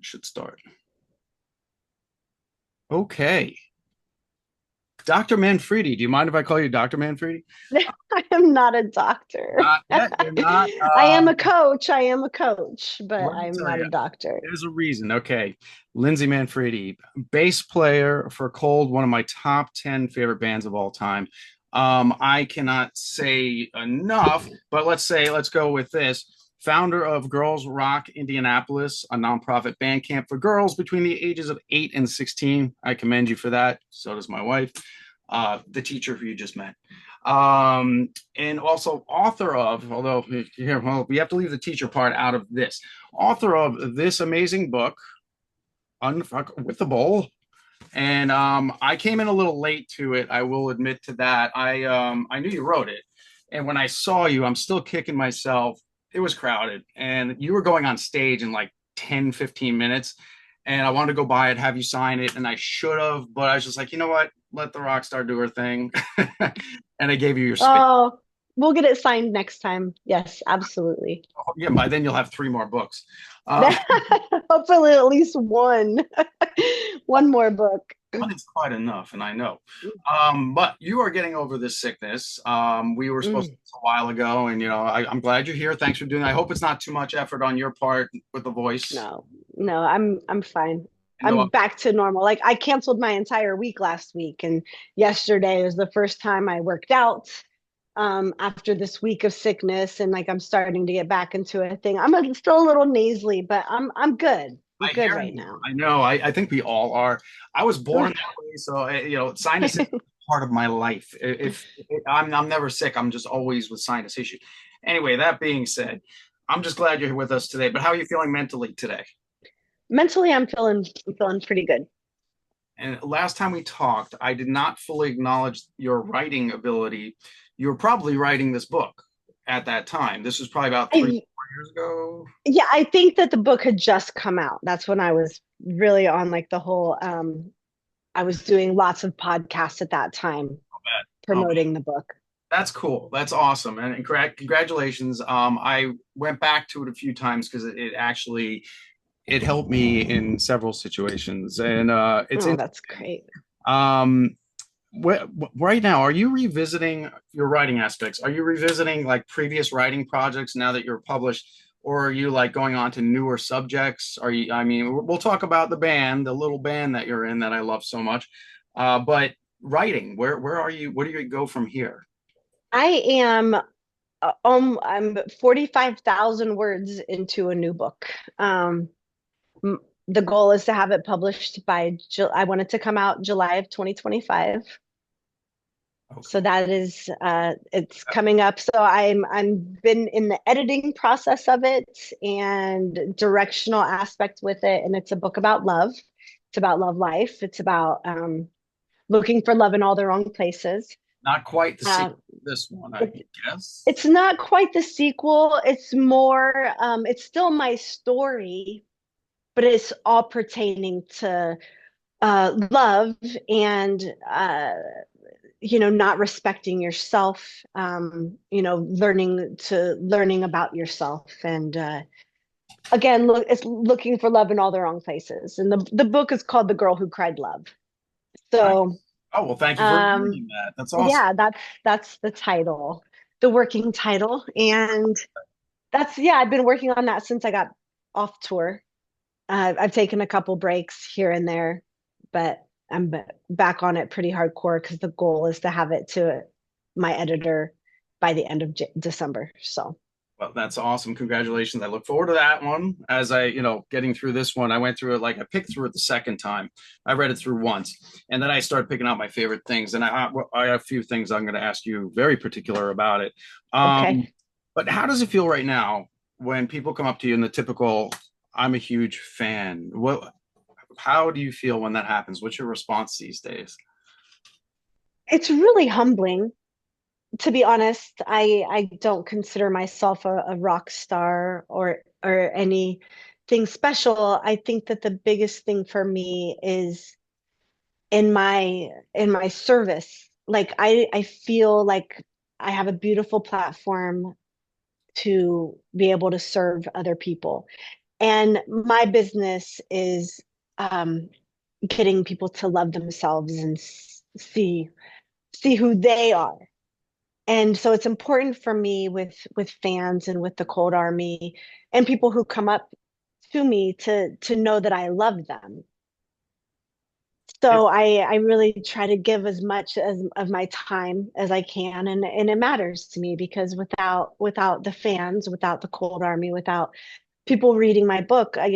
should start. Okay. Dr. Manfredi, do you mind if I call you Dr. Manfredi? I am not a doctor. Not yet. You're not. I am a coach. I am a coach, but Let me I'm tell not a you, doctor. there's a reason. Okay. Lindsay Manfredi, bass player for Cold, one of my top 10 favorite bands of all time. I cannot say enough, but let's go with this. Founder of Girls Rock Indianapolis, a nonprofit band camp for girls between the ages of 8 and 16. I commend you for that. So does my wife, the teacher who you just met. And also author of, although here, well, we have to leave the teacher part out of this, author of this amazing book, Unfuckwithable. And I came in a little late to it. I will admit to that. I knew you wrote it, and when I saw you, I'm still kicking myself. It was crowded, and you were going on stage in like 10, 15 minutes, and I wanted to go by it, have you sign it, and I should have, but I was just like, you know what? Let the rock star do her thing, and I gave you your space. Oh, we'll get it signed next time. Yes, absolutely. Yeah, by then you'll have three more books. Um, Hopefully, at least one, one more book. One is quite enough, and I know. But you are getting over this sickness. We were supposed to Mm, do this a while ago, and I'm glad you're here. Thanks for doing that. I hope it's not too much effort on your part with the voice. no, no, I'm fine. You know, I'm back to normal. Like I canceled my entire week last week, and yesterday was the first time I worked out after this week of sickness, and like I'm starting to get back into a thing. Still a little nasally, but I'm good. I'm I good hear right you. now. I know. I think we all are. I was born that way, so sinus is part of my life. If I'm never sick, I'm just always with sinus issues. Anyway, that being said, I'm just glad you're here with us today. But how are you feeling mentally today? Mentally, I'm feeling pretty good. And last time we talked, I did not fully acknowledge your writing ability. You were probably writing this book at that time. This was probably about three, I 4 years ago. Yeah, I think that the book had just come out. That's when I was really on like the whole I was doing lots of podcasts at that time Oh, man, promoting the book. that's cool. That's awesome. And congratulations. I went back to it a few times because it actually it helped me in several situations. And it's Oh, in that's great. um right now, are you revisiting your writing aspects? Are you revisiting like previous writing projects now that you're published, or are you like going on to newer subjects? Are you, I mean, we'll talk about the band, the little band that you're in that I love so much. But writing, where are you? Where do you go from here? I am I'm 45,000 words into a new book. M- the goal is to have it published by I want it to come out July of 2025. So Okay. that is it's coming up. So I'm been in the editing process of it and directional aspect with it. And it's a book about love. It's about love life. It's about looking for love in all the wrong places. Not quite the sequel Um, to this one, I it, guess. it's not quite the sequel. It's more it's still my story, but it's all pertaining to love and not respecting yourself, learning about yourself. And again, look, it's looking for love in all the wrong places. And the book is called The Girl Who Cried Love. Nice. So Oh, well, thank you for um, reading that. That's awesome. yeah, that's the title, the working title. And yeah, I've been working on that since I got off tour. I've taken a couple breaks here and there, but I'm back on it pretty hardcore because the goal is to have it to my editor by the end of December. So, Well, that's awesome. Congratulations. I look forward to that one. As getting through this one, I went through it like I picked through it the second time. I read it through once, and then I started picking out my favorite things. And I have a few things I'm going to ask you very particular about it. okay. But how does it feel right now when people come up to you in the typical, I'm a huge fan? How do you feel when that happens? What's your response these days? It's really humbling, to be honest. I don't consider myself a rock star or anything special. I think that the biggest thing for me is in my service. Like I feel like I have a beautiful platform to be able to serve other people. And my business is um, getting people to love themselves and see who they are. And so it's important for me with fans and with the Cold Army and people who come up to me to know that I love them. It's So I really try to give as much as of my time as I can, and it matters to me because without the fans, without the Cold Army, without people reading my book, I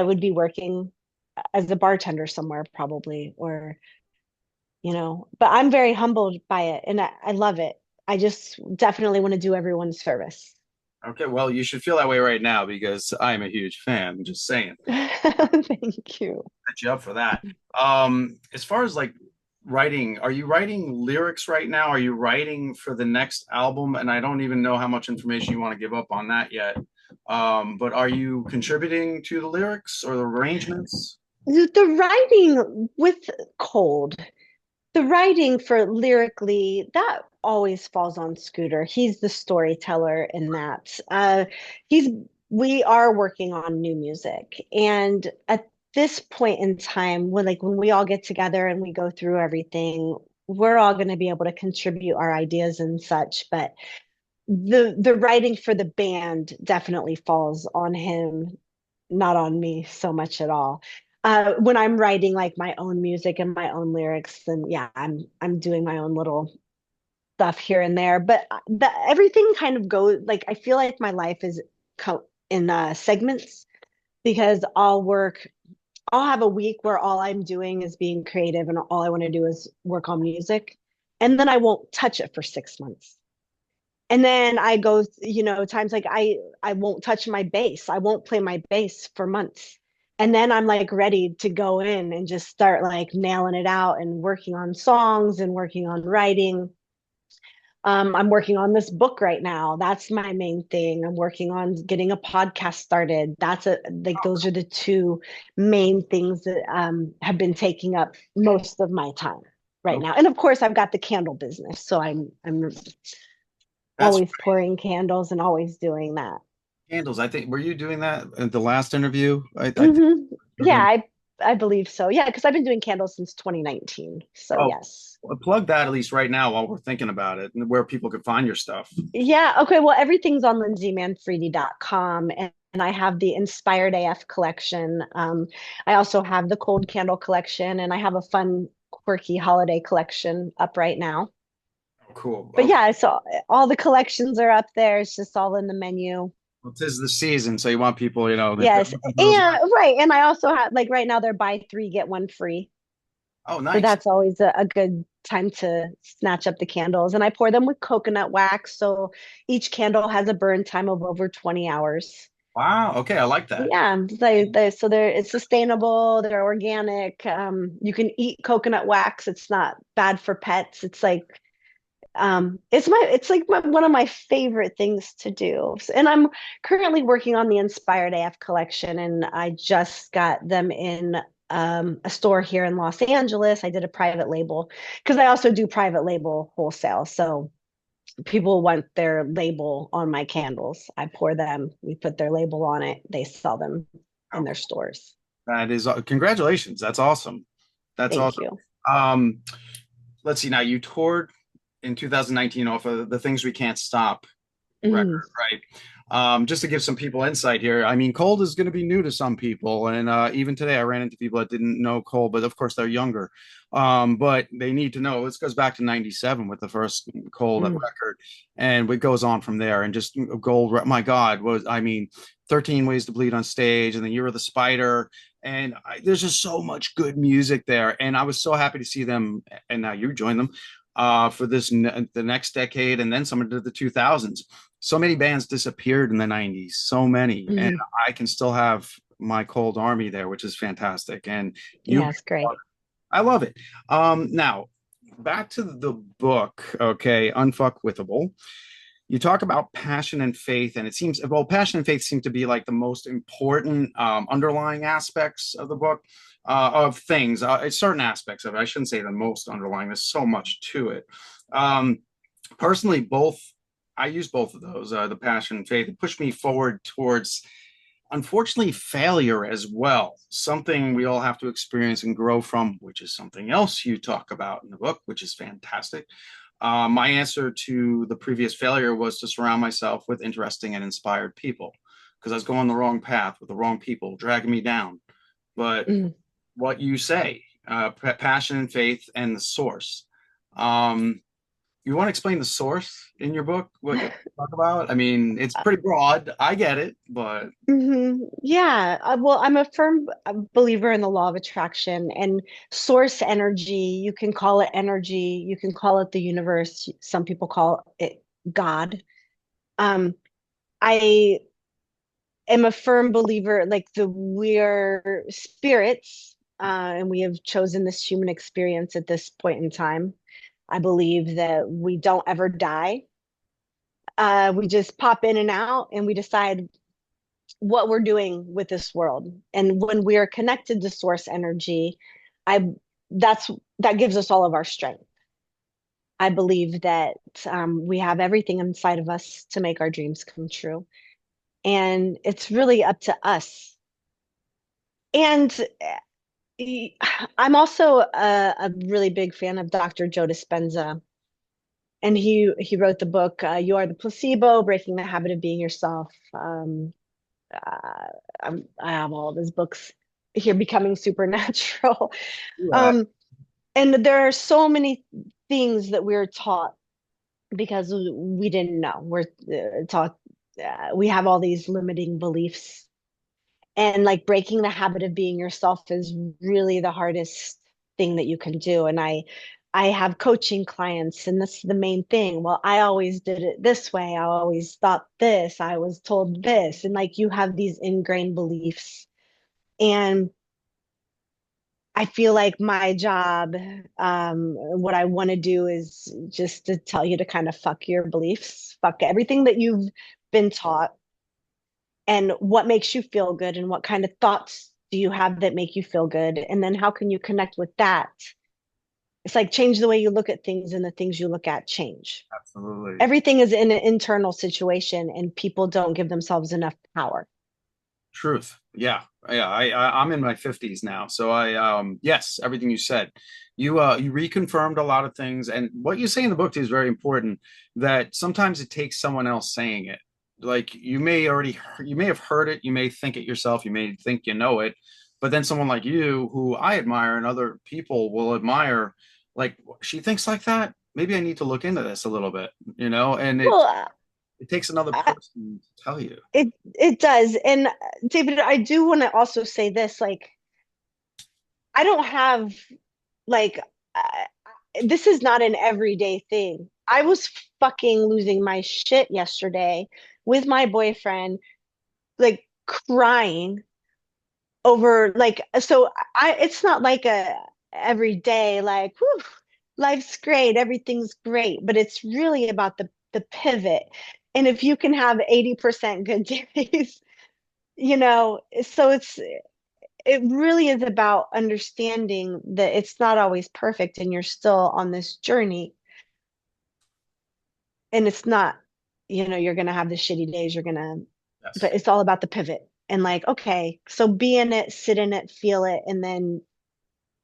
would be working as a bartender somewhere probably, or but I'm very humbled by it and I love it. I just definitely want to do everyone's service. okay. Well, you should feel that way right now because I'm a huge fan. Just saying. Thank you. Set you up for that. As far as like writing, are you writing lyrics right now? Are you writing for the next album? And I don't even know how much information you want to give up on that yet. But are you contributing to the lyrics or the arrangements? The writing with Cold, the writing for lyrically, that always falls on Scooter. He's the storyteller in that. He's we are working on new music, and at this point in time, when we all get together and we go through everything, we're all going to be able to contribute our ideas and such. But the writing for the band definitely falls on him, not on me so much at all. When I'm writing like my own music and my own lyrics, then yeah, I'm doing my own little stuff here and there. But everything kind of goes like I feel like my life is in segments because I'll have a week where all I'm doing is being creative and all I want to do is work on music, and then I won't touch it for 6 months. And then I go, times like I won't touch my bass. I won't play my bass for months. And then I'm like ready to go in and just start like nailing it out and working on songs and working on writing. I'm working on this book right now. That's my main thing. I'm working on getting a podcast started. Those are the two main things that have been taking up most of my time right Oh, now. And of course, I've got the candle business, so I'm that's always pouring candles and always doing that. candles. I think were you doing that at the last interview? I think Hmm. you're Yeah, doing. I believe so. Yeah, because I've been doing candles since 2019. So Oh, yes. well, plug that at least right now while we're thinking about it and where people can find your stuff. Yeah, okay. Well, everything's on lindsaymanfredi.com, and I have the Inspired AF collection. I also have the Cold Candle collection, and I have a fun, quirky holiday collection up right now. Oh, cool. But Okay. yeah, so all the collections are up there. It's just all in the menu. Well, 'tis the season, so you want people, if they're Yes, looking for those. and right, and I also have like right now they're buy three get one free. Oh, So nice. that's always a good time to snatch up the candles. And I pour them with coconut wax. So each candle has a burn time of over 20 hours. Wow. Okay, I like that. Yeah, so it's sustainable, they're organic. You can eat coconut wax. It's not bad for pets. It's like one of my favorite things to do. And I'm currently working on the Inspired AF collection, and I just got them in a store here in Los Angeles. I did a private label because I also do private label wholesale. So people want their label on my candles. I pour them, we put their label on it, they sell them in Oh, their stores. that is congratulations. That's awesome. That's Thank awesome. you. Um, let's see. Now you toured in 2019 off of the Things We Can't Stop Mhm. record, right? Just to give some people insight here, I mean, cold is going to be new to some people, and even today I ran into people that didn't know cold, but of course they're younger. But they need to know. This goes back to '97 with the first cold Mm. record, and it goes on from there. And just gold, my God, was I mean, 13 Ways to Bleed on Stage, and the Year of the Spider, and there's just so much good music there. And I was so happy to see them, and now you join them for the next decade, and then some into the 2000s. So many bands disappeared in the 90s, so many, and Mhm. I can still have my Cold Army there, which is fantastic. And you, Yeah, it's great. I love it. Now back to the book, okay, Unfuckwithable. You talk about passion and faith, and it seems well, passion and faith seem to be like the most important underlying aspects of the book, of things. Certain aspects of it. I shouldn't say the most underlying. There's so much to it. Um, Personally, both I use both of those, the passion and faith. It pushed me forward towards, unfortunately, failure as well. Something we all have to experience and grow from, which is something else you talk about in the book, which is fantastic. My answer to the previous failure was to surround myself with interesting and inspired people because I was going the wrong path with the wrong people, dragging me down. But Mhm. what you say, passion and faith and the source. Um, you want to explain the source in your book? What you talk about? I mean, it's pretty broad. I get it, but Yeah, well, I'm a firm believer in the law of attraction and source energy. You can call it energy, you can call it the universe. Some people call it God. Um, I am a firm believer, like we're spirits, and we have chosen this human experience at this point in time. I believe that we don't ever die. We just pop in and out, and we decide what we're doing with this world. And when we are connected to source energy, I that's that gives us all of our strength. I believe that we have everything inside of us to make our dreams come true. And it's really up to us. And I'm also a really big fan of Dr. Joe Dispenza. And he wrote the book, You Are the Placebo, Breaking the Habit of Being Yourself. Uh, I have all of his books here, Becoming Supernatural. yeah, Um, and there are so many things that we're taught because we didn't know. We're taught, we have all these limiting beliefs. And like breaking the habit of being yourself is really the hardest thing that you can do. And I have coaching clients, and this is the main thing. Well, I always did it this way. I always thought this. I was told this. And like you have these ingrained beliefs. And I feel like my job, what I want to do is just to tell you to kind of fuck your beliefs, fuck everything that you've been taught, and what makes you feel good, and what kind of thoughts do you have that make you feel good, and then how can you connect with that. It's like change the way you look at things, and the things you look at change. absolutely. Everything is in an internal situation, and people don't give themselves enough power. Truth. Yeah. Yeah. I'm in my 50s now. So yes, everything you said. You reconfirmed a lot of things. And what you say in the book is very important, that sometimes it takes someone else saying it. Like you may have heard it, you may think it yourself, you may think you know it, but then someone like you, who I admire and other people will admire, like, she thinks like that. Maybe I need to look into this a little bit, and Well, it takes another person to tell you. it does. And David, I do want to also say this, like I don't have like this is not an everyday thing. I was fucking losing my shit yesterday with my boyfriend, like crying over like so I it's not like a every day like whew, life's great, everything's great, but it's really about the pivot. And if you can have 80% good days, so it really is about understanding that it's not always perfect and you're still on this journey, and it's not, you're gonna have the shitty days, but Yes. it's all about the pivot. And like, okay, so be in it, sit in it, feel it, and then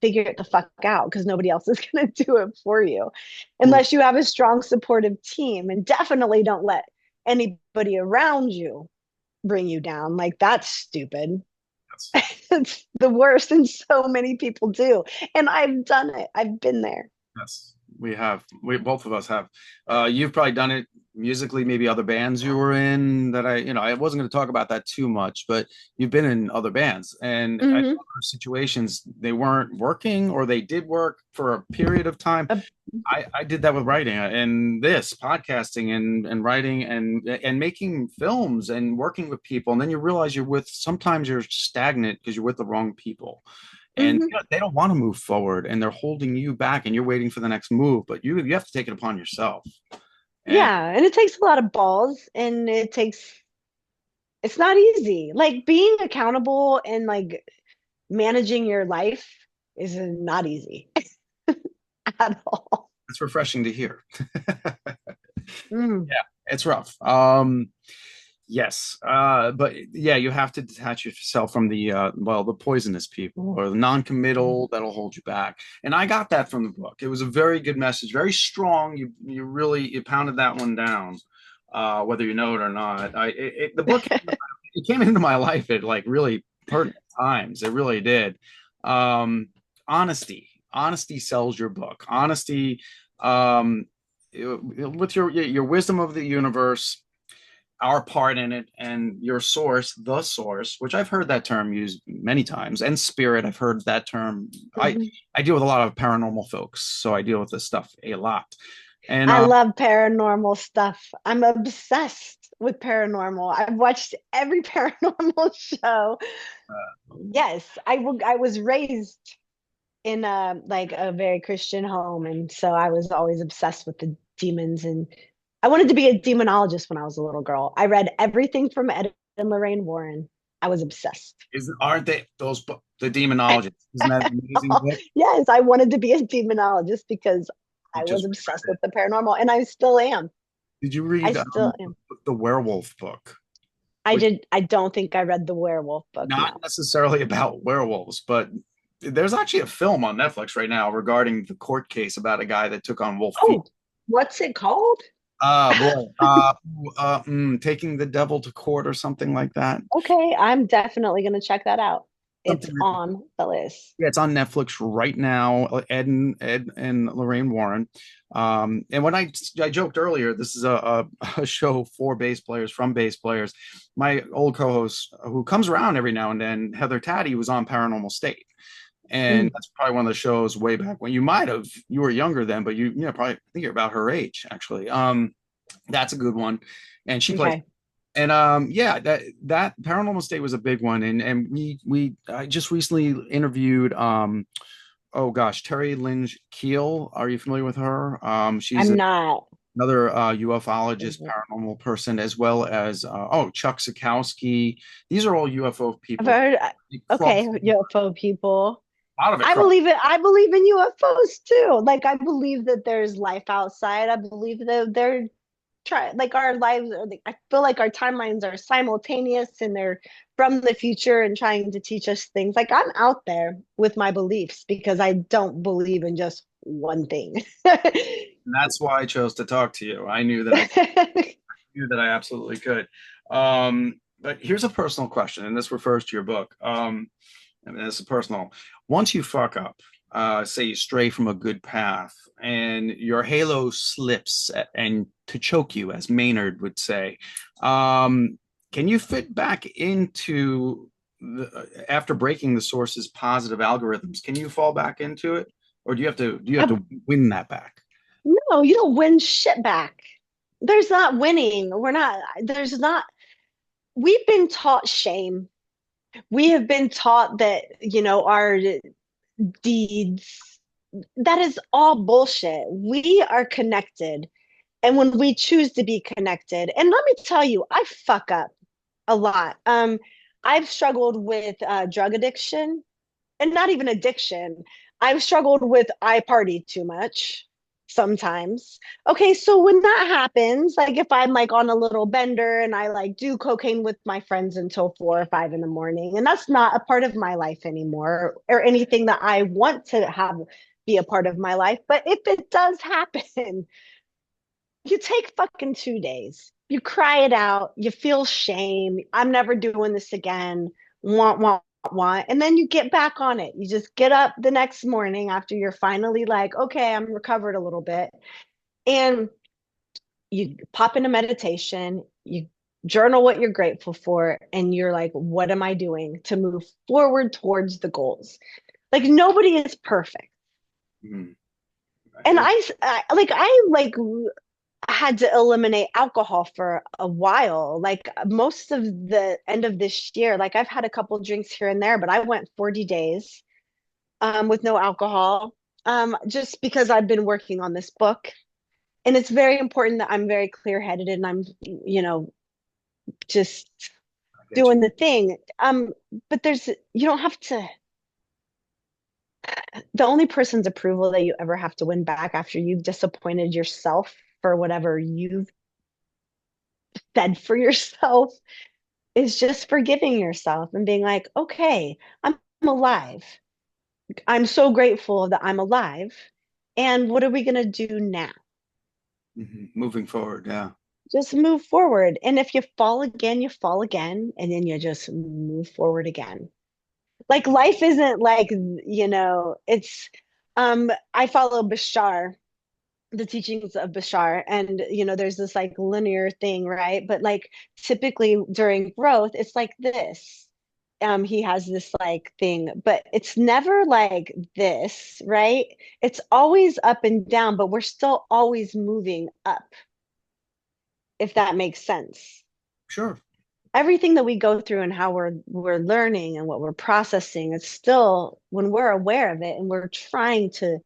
figure it the fuck out, because nobody else is gonna do it for you unless you have a strong supportive team. And definitely don't let anybody around you bring you down. Like that's stupid. Yes. It's the worst, and so many people do. And I've done it. I've been there. Yes, we have. We both of us have. You've probably done it musically, maybe other bands you were in that I wasn't going to talk about that too much, but you've been in other bands and I know Hmm. there were situations they weren't working or they did work for a period of time. Uh, I did that with writing and this podcasting and writing and making films and working with people. And then you realize sometimes you're stagnant because you're with the wrong people. And mhm. they don't want to move forward and they're holding you back and you're waiting for the next move, but you have to take it upon yourself. And Yeah, and it takes a lot of balls, and it's not easy. Like being accountable and like managing your life is not easy at all. it's refreshing to hear. Mm. Yeah, it's rough. Yes, but yeah, you have to detach yourself from the well, the poisonous people or the non-committal that'll hold you back. And I got that from the book. It was a very good message, very strong. You really you pounded that one down, whether you know it or not. The book it came into my life at like really pertinent times. It really did. Um, honesty sells your book. Honesty, um, with your wisdom of the universe, our part in it, and your source, the source, which I've heard that term used many times, and spirit, I've heard that term. i Mhm. i deal with a lot of paranormal folks, so I deal with this stuff a lot. And I love paranormal stuff. I'm obsessed with paranormal. I've watched every paranormal show. Yes, I was raised in a like a very Christian home, and so I was always obsessed with the demons, and I wanted to be a demonologist when I was a little girl. I read everything from Ed and Lorraine Warren. I was obsessed. is aren't they those the demonologists? Isn't that an amazing book? Yes, I wanted to be a demonologist because I I was just obsessed read with it. the paranormal, and I still am. Did you I read still am. the werewolf book, I which did. I don't think I read the werewolf book. not No. necessarily about werewolves, but there's actually a film on Netflix right now regarding the court case about a guy that took on wolf feet. Oh, what's it called? Ah, boy. Taking the devil to court or something like that. Okay, I'm definitely going to check that out. It's Something. on the list. Yeah, it's on Netflix right now. Ed and Lorraine Warren. And when I joked earlier, this is a show for bass players from bass players. My old co-host, who comes around every now and then, Heather Taddy, was on Paranormal State, and Mm, that's probably one of the shows way back when you were younger then, but you know probably I think you're about her age actually. That's a good one, and she plays. okay. And yeah, that Paranormal State was a big one, and we I just recently interviewed oh gosh, Terry Lynch Keel. Are you familiar with her? She's I'm not. another ufologist, paranormal person, as well as oh, Chuck Sikowski. These are all UFO I've people. heard, It okay, crossed UFO people. a lot of it I crossed. believe it. I believe in UFOs too. Like I believe that there's life outside. I believe that they're like our lives are like, I feel like our timelines are simultaneous and they're from the future and trying to teach us things. Like I'm out there with my beliefs because I don't believe in just one thing. And that's why I chose to talk to you. I knew that I knew that I absolutely could. But here's a personal question, and this refers to your book. And this is personal. Once you fuck up, say you stray from a good path, and your halo slips and to choke you, as Maynard would say, can you fit back into after breaking the source's positive algorithms? Can you fall back into it, or do you have to win that back? No, you don't win shit back. There's not winning. There's not, we've been taught shame. We have been taught that, our deeds, that is all bullshit. We are connected. And when we choose to be connected, and let me tell you, I fuck up a lot. I've struggled with drug addiction, and not even addiction. I've struggled with I party too much sometimes. Okay, so when that happens, like if I'm like on a little bender and I like do cocaine with my friends until 4 or 5 in the morning, and that's not a part of my life anymore or anything that I want to have be a part of my life. But if it does happen, you take fucking 2 days. You cry it out. You feel shame. I'm never doing this again. Want. And then you get back on it. You just get up the next morning after you're finally like, okay, I'm recovered a little bit. And you pop into meditation. You journal what you're grateful for. And you're like, what am I doing to move forward towards the goals? Like, nobody is perfect. Hmm. And I had to eliminate alcohol for a while. Like most of the end of this year, like I've had a couple drinks here and there, but I went 40 days with no alcohol just because I've been working on this book. And it's very important that I'm very clear headed and I'm, just I get you. doing the thing. But you don't have to, the only person's approval that you ever have to win back after you've disappointed yourself for whatever you've said for yourself is just forgiving yourself and being like, okay, I'm alive. I'm so grateful that I'm alive. And what are we going to do now? Moving forward. Yeah. Just move forward. And if you fall again, you fall again, and then you just move forward again. Like life isn't like, it's I follow Bashar, the teachings of Bashar, and there's this like linear thing, right? But like typically during growth, it's like this. He has this like thing, but it's never like this, right? It's always up and down, but we're still always moving up, if that makes sense. Sure. Everything that we go through and how we're learning and what we're processing, it's still when we're aware of it and we're trying to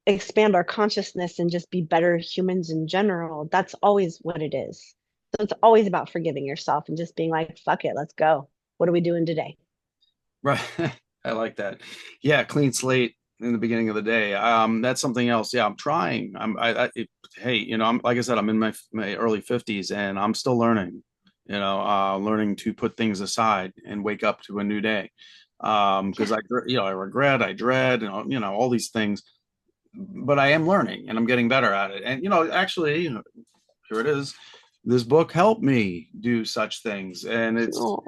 expand our consciousness and just be better humans in general, that's always what it is. So it's always about forgiving yourself and just being like, fuck it, let's go. What are we doing today? Right. I like that. Yeah, clean slate in the beginning of the day. That's something else. Yeah, I'm trying. Hey, I'm like I said, I'm in my early 50s and I'm still learning, learning to put things aside and wake up to a new day. Because I regret, I dread, and all these things, but I am learning and I'm getting better at it. And actually, here it is. This book helped me do such things, and Oh,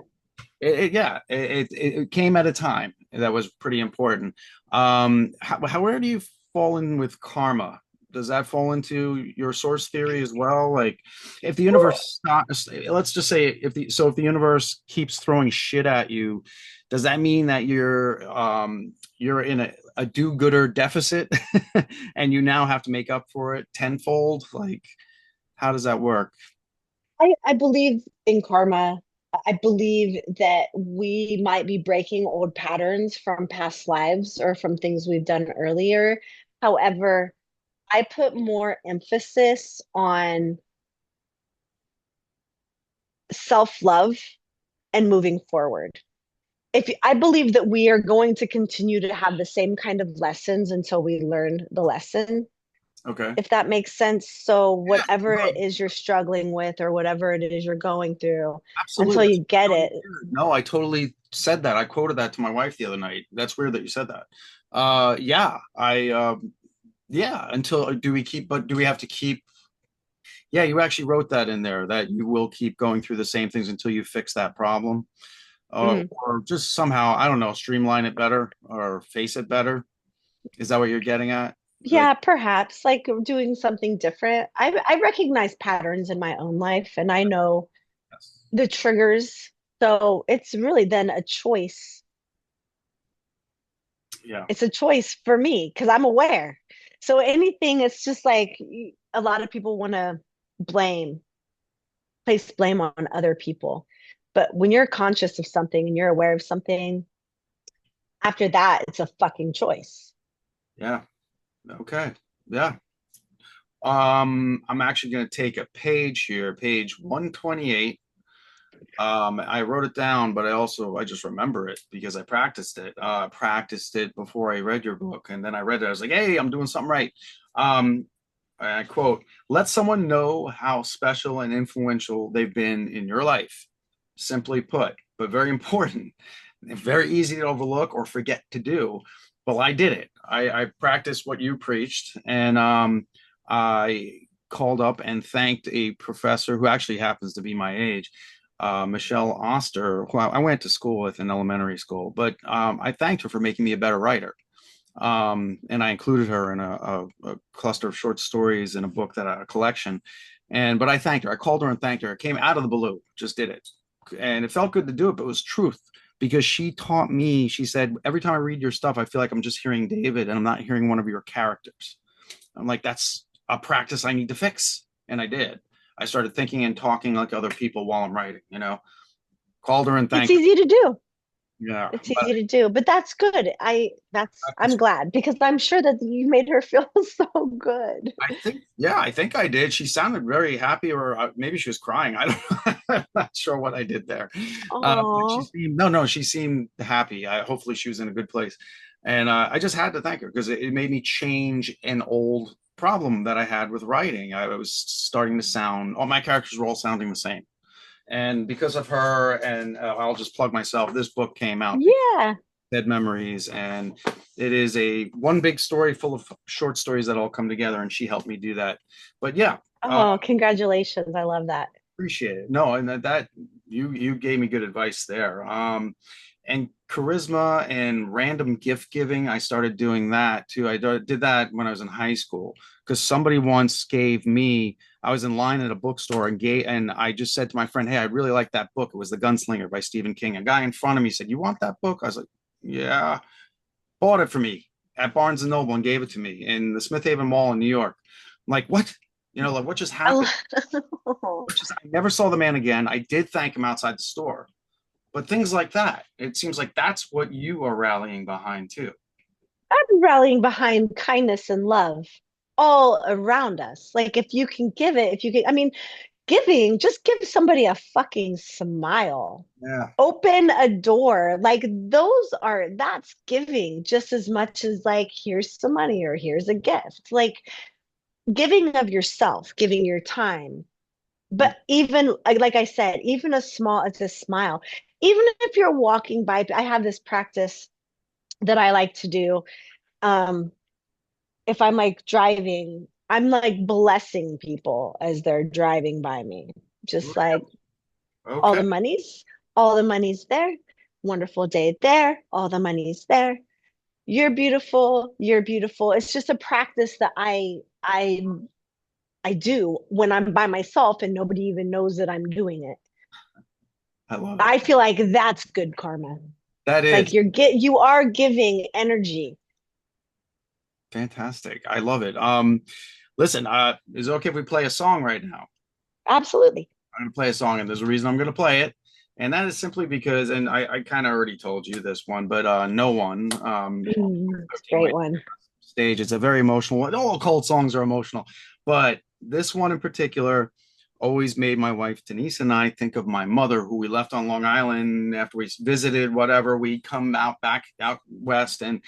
it came at a time that was pretty important. Where do you fall in with karma? Does that fall into your source theory as well? Like, if the universe stops, let's just say if the universe keeps throwing shit at you, does that mean that you're in a do-gooder deficit and you now have to make up for it tenfold? Like, how does that work? I believe in karma. I believe that we might be breaking old patterns from past lives or from things we've done earlier. However, I put more emphasis on self-love and moving forward. If I believe that we are going to continue to have the same kind of lessons until we learn the lesson, Okay. if that makes sense. So Yeah, whatever no, it is you're struggling with or whatever it is you're going through, absolutely. until That's you get really it. weird. No, I totally said that. I quoted that to my wife the other night. That's weird that you said that. Yeah, yeah, until do we have to keep, yeah, you actually wrote that in there that you will keep going through the same things until you fix that problem. Mhm. Or just somehow, I don't know, streamline it better or face it better. Is that what you're getting at? Like, Yeah, perhaps like doing something different. I recognize patterns in my own life and I know yes. the triggers. So it's really then a choice. Yeah. It's a choice for me because I'm aware. So anything, it's just like a lot of people want to blame, place blame on other people. But when you're conscious of something and you're aware of something, after that, it's a fucking choice. Yeah. Okay. Yeah. I'm actually going to take a page here, page 128. I wrote it down, but I just remember it because I practiced it. Practiced it before I read your book, and then I read it. I was like, "Hey, I'm doing something right." Um, I quote: "Let someone know how special and influential they've been in your life. Simply put, but very important, very easy to overlook or forget to do. Well, I did it. I practiced what you preached, and I called up and thanked a professor who actually happens to be my age, Michelle Oster, who I went to school with in elementary school, but I thanked her for making me a better writer. And I included her in a cluster of short stories in a book a collection. But I thanked her. I called her and thanked her. It came out of the blue, just did it. And it felt good to do it, but it was truth because she taught me, she said, every time I read your stuff, I feel like I'm just hearing David and I'm not hearing one of your characters. I'm like, that's a practice I need to fix. And I did. I started thinking and talking like other people while I'm writing, called her and It's thanked her. easy to do. Yeah. It's But easy to do, but that's good. I'm glad because I'm sure that you made her feel so good. I think I did. She sounded very happy, or maybe she was crying. I don't know. I'm not sure what I did there. But Oh, no, she seemed happy. Hopefully she was in a good place. And I just had to thank her because it made me change an old problem that I had with writing. I was starting to sound, all my characters were all sounding the same. And because of her, and I'll just plug myself, this book came out, Yeah. Dead Memories, and it is a one big story full of short stories that all come together, and she helped me do that. But yeah, Oh, congratulations. I love that. appreciate it. No, and that you gave me good advice there. And charisma and random gift giving, I started doing that too. Did that when I was in high school because somebody once gave me. I was in line at a bookstore and I just said to my friend, "Hey, I really like that book. It was The Gunslinger by Stephen King." A guy in front of me said, "You want that book?" I was like, "Yeah." Bought it for me at Barnes and Noble and gave it to me in the Smith Haven Mall in New York. I'm like, what? Like what just I happened? love- I never saw the man again. I did thank him outside the store, but things like that. It seems like that's what you are rallying behind too. I'm rallying behind kindness and love all around us. Like if you can give it, if you can, I mean, giving, just give somebody a fucking smile. Yeah. Open a door. Like that's giving just as much as like, here's some money or here's a gift. Like giving of yourself, giving your time. But even, like I said, even as small as a smile, even if you're walking by, I have this practice that I like to do. Um, if I'm like driving, I'm like blessing people as they're driving by me. Just like all Okay. the money's, all the money's there. Wonderful day there. All the money's there. You're beautiful. You're beautiful. It's just a practice that I do when I'm by myself and nobody even knows that I'm doing it. I love it. I feel like that's good karma. That Like is you are giving energy. fantastic. I love it. Listen, is it okay if we play a song right now? Absolutely. I'm going to play a song, and there's a reason I'm going to play it. And that is simply because, and I kind of already told you this one, but No One, It's a great one. stage. It's a very emotional one. All cult songs are emotional, but this one in particular always made my wife Denise and I think of my mother, who we left on Long Island after we visited. Whatever, we come out back out west and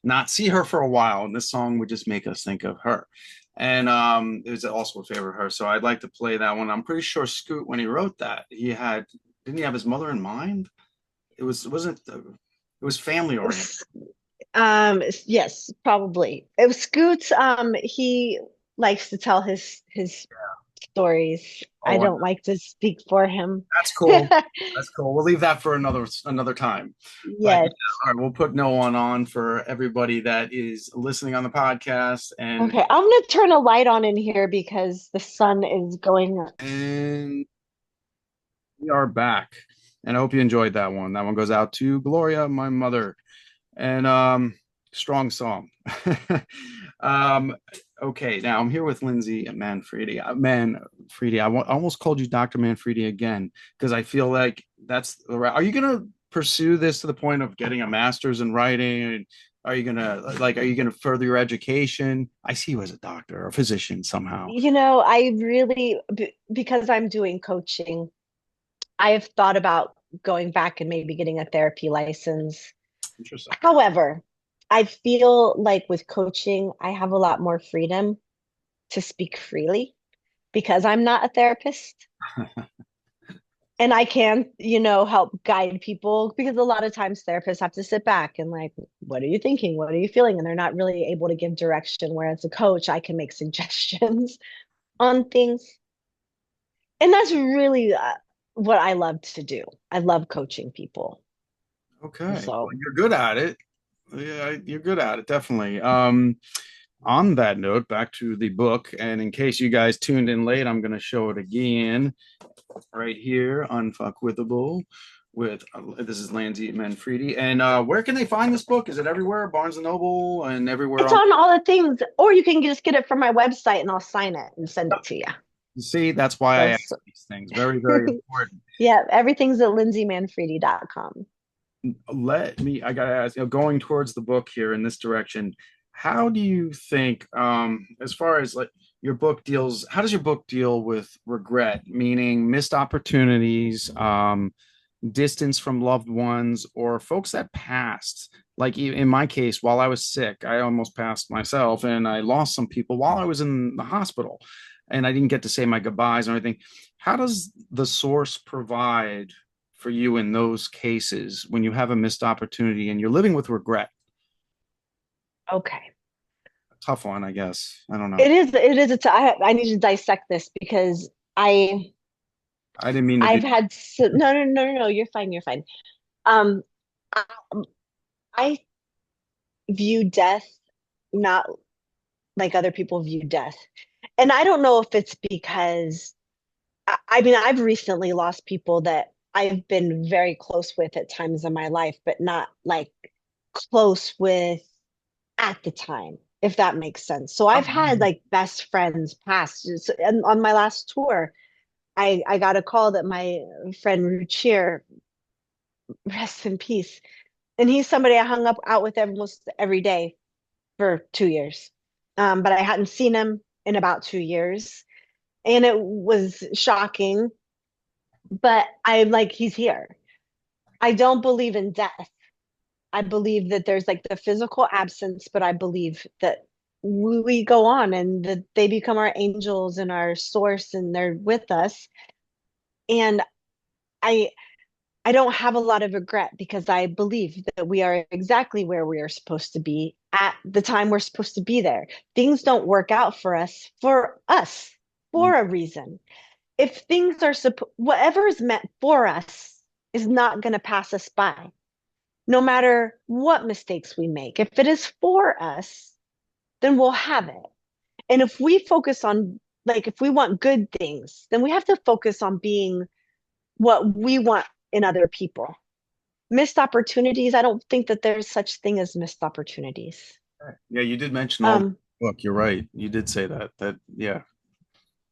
not see her for a while, and this song would just make us think of her. And it was also a favorite of her, so I'd like to play that one. I'm pretty sure Scoot, when he wrote that, he had didn't he have his mother in mind? It wasn't. It was family oriented. Yes, probably. It was Scoots. He likes to tell his stories. I Oh, don't like to speak for him. that's cool. That's cool. We'll leave that for another time. But yeah, Yes. all right, we'll put No One on for everybody that is listening on the podcast, Okay, I'm gonna turn a light on in here because the sun is going up. and we are back. And I hope you enjoyed that one. That one goes out to Gloria, my mother, and strong song. um, okay, now I'm here with Lindsay Manfredi. Manfredi, I almost called you Dr. Manfredi again because I feel like that's the right. Are you gonna pursue this to the point of getting a master's in writing? And are you gonna further your education? I see you as a doctor or a physician somehow. I really, because I'm doing coaching, I've thought about going back and maybe getting a therapy license. Interesting. However, I feel like with coaching, I have a lot more freedom to speak freely because I'm not a therapist. And I can, help guide people because a lot of times therapists have to sit back and like, what are you thinking? What are you feeling? And they're not really able to give direction. Whereas a coach, I can make suggestions on things. And that's really what I love to do. I love coaching people. Okay, well, So, you're good at it. Yeah, you're good at it, definitely. On that note, back to the book, and in case you guys tuned in late, I'm going to show it again right here, Unfuckwithable. With this is Lindsay Manfredi, and where can they find this book? Is it everywhere? Barnes and Noble and everywhere it's on. on all the things, or you can just get it from my website and I'll sign it and send it to you. See, that's why I That's, ask these things. Very, very important. yeah, everything's at lindsaymanfredi.com. I gotta ask, going towards the book here in this direction, how do you think, as far as like your book how does your book deal with regret, meaning missed opportunities, distance from loved ones or folks that passed. Like in my case, while I was sick, I almost passed myself and I lost some people while I was in the hospital and I didn't get to say my goodbyes or anything. How does the source provide for you in those cases when you have a missed opportunity and you're living with regret? Okay. Tough one, I guess. I don't know. It is I need to dissect this because I I didn't mean to do. I've had no, no, no, no, no, you're fine, you're fine. Um, I, I view death not like other people view death. And I don't know if it's because I mean, I've recently lost people that I've been very close with at times in my life, but not like close with at the time, if that makes sense. So I've had like best friends pass. And on my last tour, I got a call that my friend Ruchir, rest in peace, and he's somebody I hung up out with almost every day for 2 years. But I hadn't seen him in about 2 years, and it was shocking. But I'm like, he's here. I don't believe in death. I believe that there's like the physical absence, but I believe that we go on and that they become our angels and our source and they're with us. And I I don't have a lot of regret because I believe that we are exactly where we are supposed to be at the time we're supposed to be there. Things don't work out for us, for a reason. If things are whatever is meant for us is not going to pass us by, no matter what mistakes we make. If it is for us, then we'll have it. And if we focus on, like, if we want good things, then we have to focus on being what we want in other people. Missed opportunities, I don't think that there's such thing as missed opportunities. Yeah, you did mention all the Um, book. You're right. You did say that. Yeah,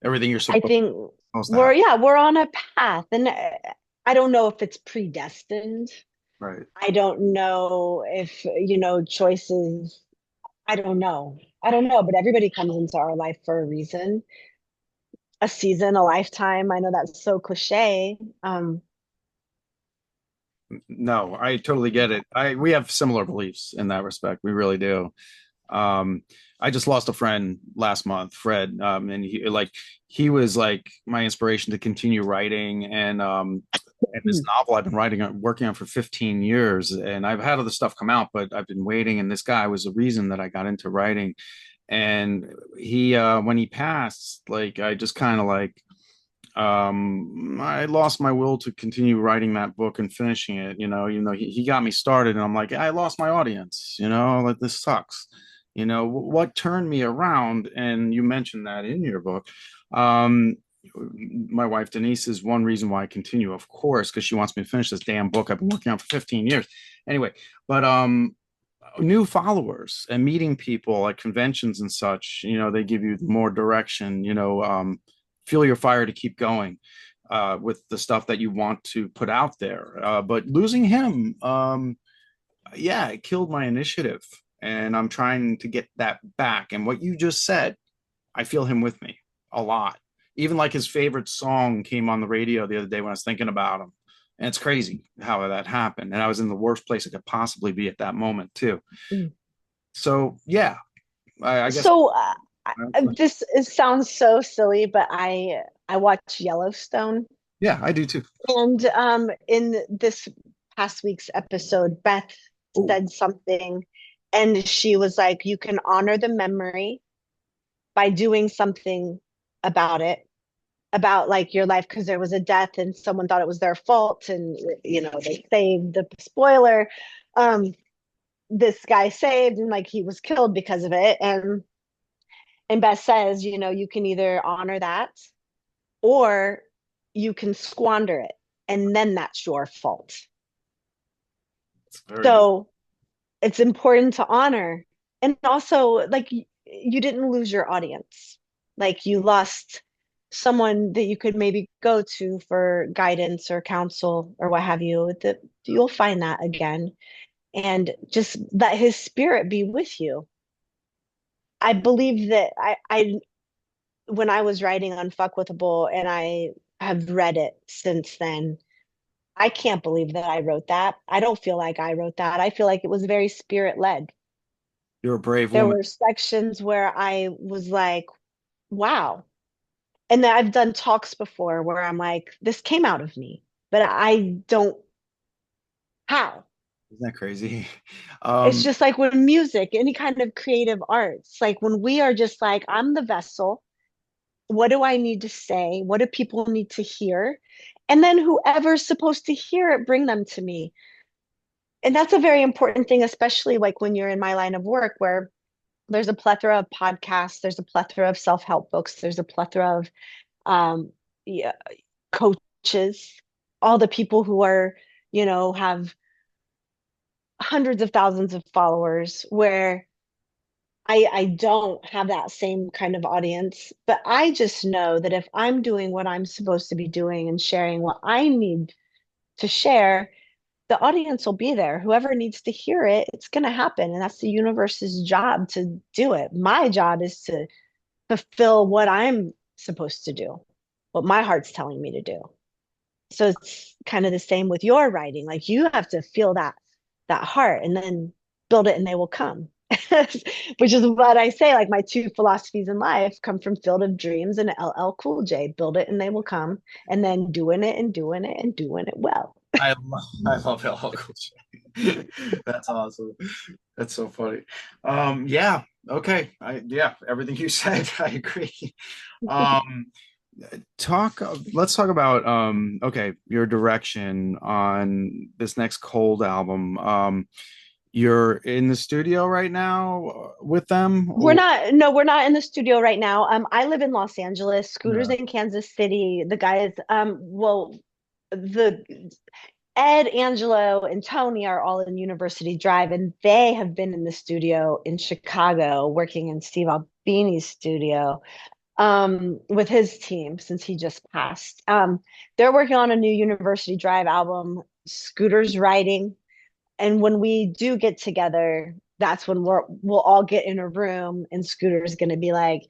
everything you're I supposed think to happen. we're on a path, and I don't know if it's predestined. Right. I don't know if, choices. I don't know. I don't know, but everybody comes into our life for a reason, a season, a lifetime. I know that's so cliche. No, I totally get it. I We have similar beliefs in that respect. We really do. Um, I just lost a friend last month, Fred, and he was like my inspiration to continue writing and this novel I've been working on for 15 years, and I've had other stuff come out, but I've been waiting, and this guy was the reason that I got into writing. And he when he passed, like I just kind of like I lost my will to continue writing that book and finishing it, even though he got me started, and I'm like, I lost my audience, like this sucks. What turned me around, and you mentioned that in your book. um my wife Denise is one reason why I continue, of course, because she wants me to finish this damn book I've been working on for 15 years. Anyway, but new followers and meeting people at conventions and such, they give you more direction, fuel your fire to keep going with the stuff that you want to put out there. But losing him, yeah, it killed my initiative. And I'm trying to get that back. And what you just said, I feel him with me a lot. Even like his favorite song came on the radio the other day when I was thinking about him. And it's crazy how that happened. And I was in the worst place I could possibly be at that moment, too. So, yeah, I guess. So this sounds so silly, but I watch Yellowstone, Yeah, I do too. and in this past week's episode, Beth Oh, said something, and she was like, "You can honor the memory by doing something about it, about like your life, because there was a death and someone thought it was their fault, and they saved the spoiler. Um, this guy saved, and like he was killed because of it, and Beth says, you can either honor that or you can squander it. And then that's your fault. it's very good. So it's important to honor. And also, like, you didn't lose your audience. Like, you lost someone that you could maybe go to for guidance or counsel or what have you. That you'll find that again. And just let his spirit be with you. I believe that I when I was writing Unfuckwithable, and I have read it since then, I can't believe that I wrote that. I don't feel like I wrote that. I feel like it was very spirit led. You're a brave There woman. were sections where I was like, wow. And then I've done talks before where I'm like, this came out of me, but I don't, how? Isn't that crazy? It's Um, just like with music, any kind of creative arts, like when we are just like, I'm the vessel. What do I need to say? What do people need to hear? And then whoever's supposed to hear it, bring them to me. And that's a very important thing, especially like when you're in my line of work where there's a plethora of podcasts, there's a plethora of self-help books, there's a plethora of um, yeah, coaches, all the people who are, have hundreds of thousands of followers where I don't have that same kind of audience, but I just know that if I'm doing what I'm supposed to be doing and sharing what I need to share, the audience will be there. Whoever needs to hear it, it's going to happen. And that's the universe's job to do it. My job is to fulfill what I'm supposed to do, what my heart's telling me to do. So it's kind of the same with your writing. Like you have to feel that heart and then build it and they will come. Which is what I say, like my two philosophies in life come from Field of Dreams and LL Cool J. Build it and they will come. And then doing it and doing it and doing it well. I love LL Cool J. That's awesome. That's so funny. Yeah. Okay. Yeah. Everything you said, I agree. Um, let's talk about okay, your direction on this next Cold album. You're in the studio right now with them, We're or not, no, we're not in the studio right now. I live in Los Angeles, Scooter's yeah. in Kansas City. The guys, well, the Ed, Angelo, and Tony are all in University Drive, and they have been in the studio in Chicago working in Steve Albini's studio with his team since he just passed. They're working on a new University Drive album. Scooter's writing, and when we do get together, that's when we'll all get in a room, and Scooter's going to be like,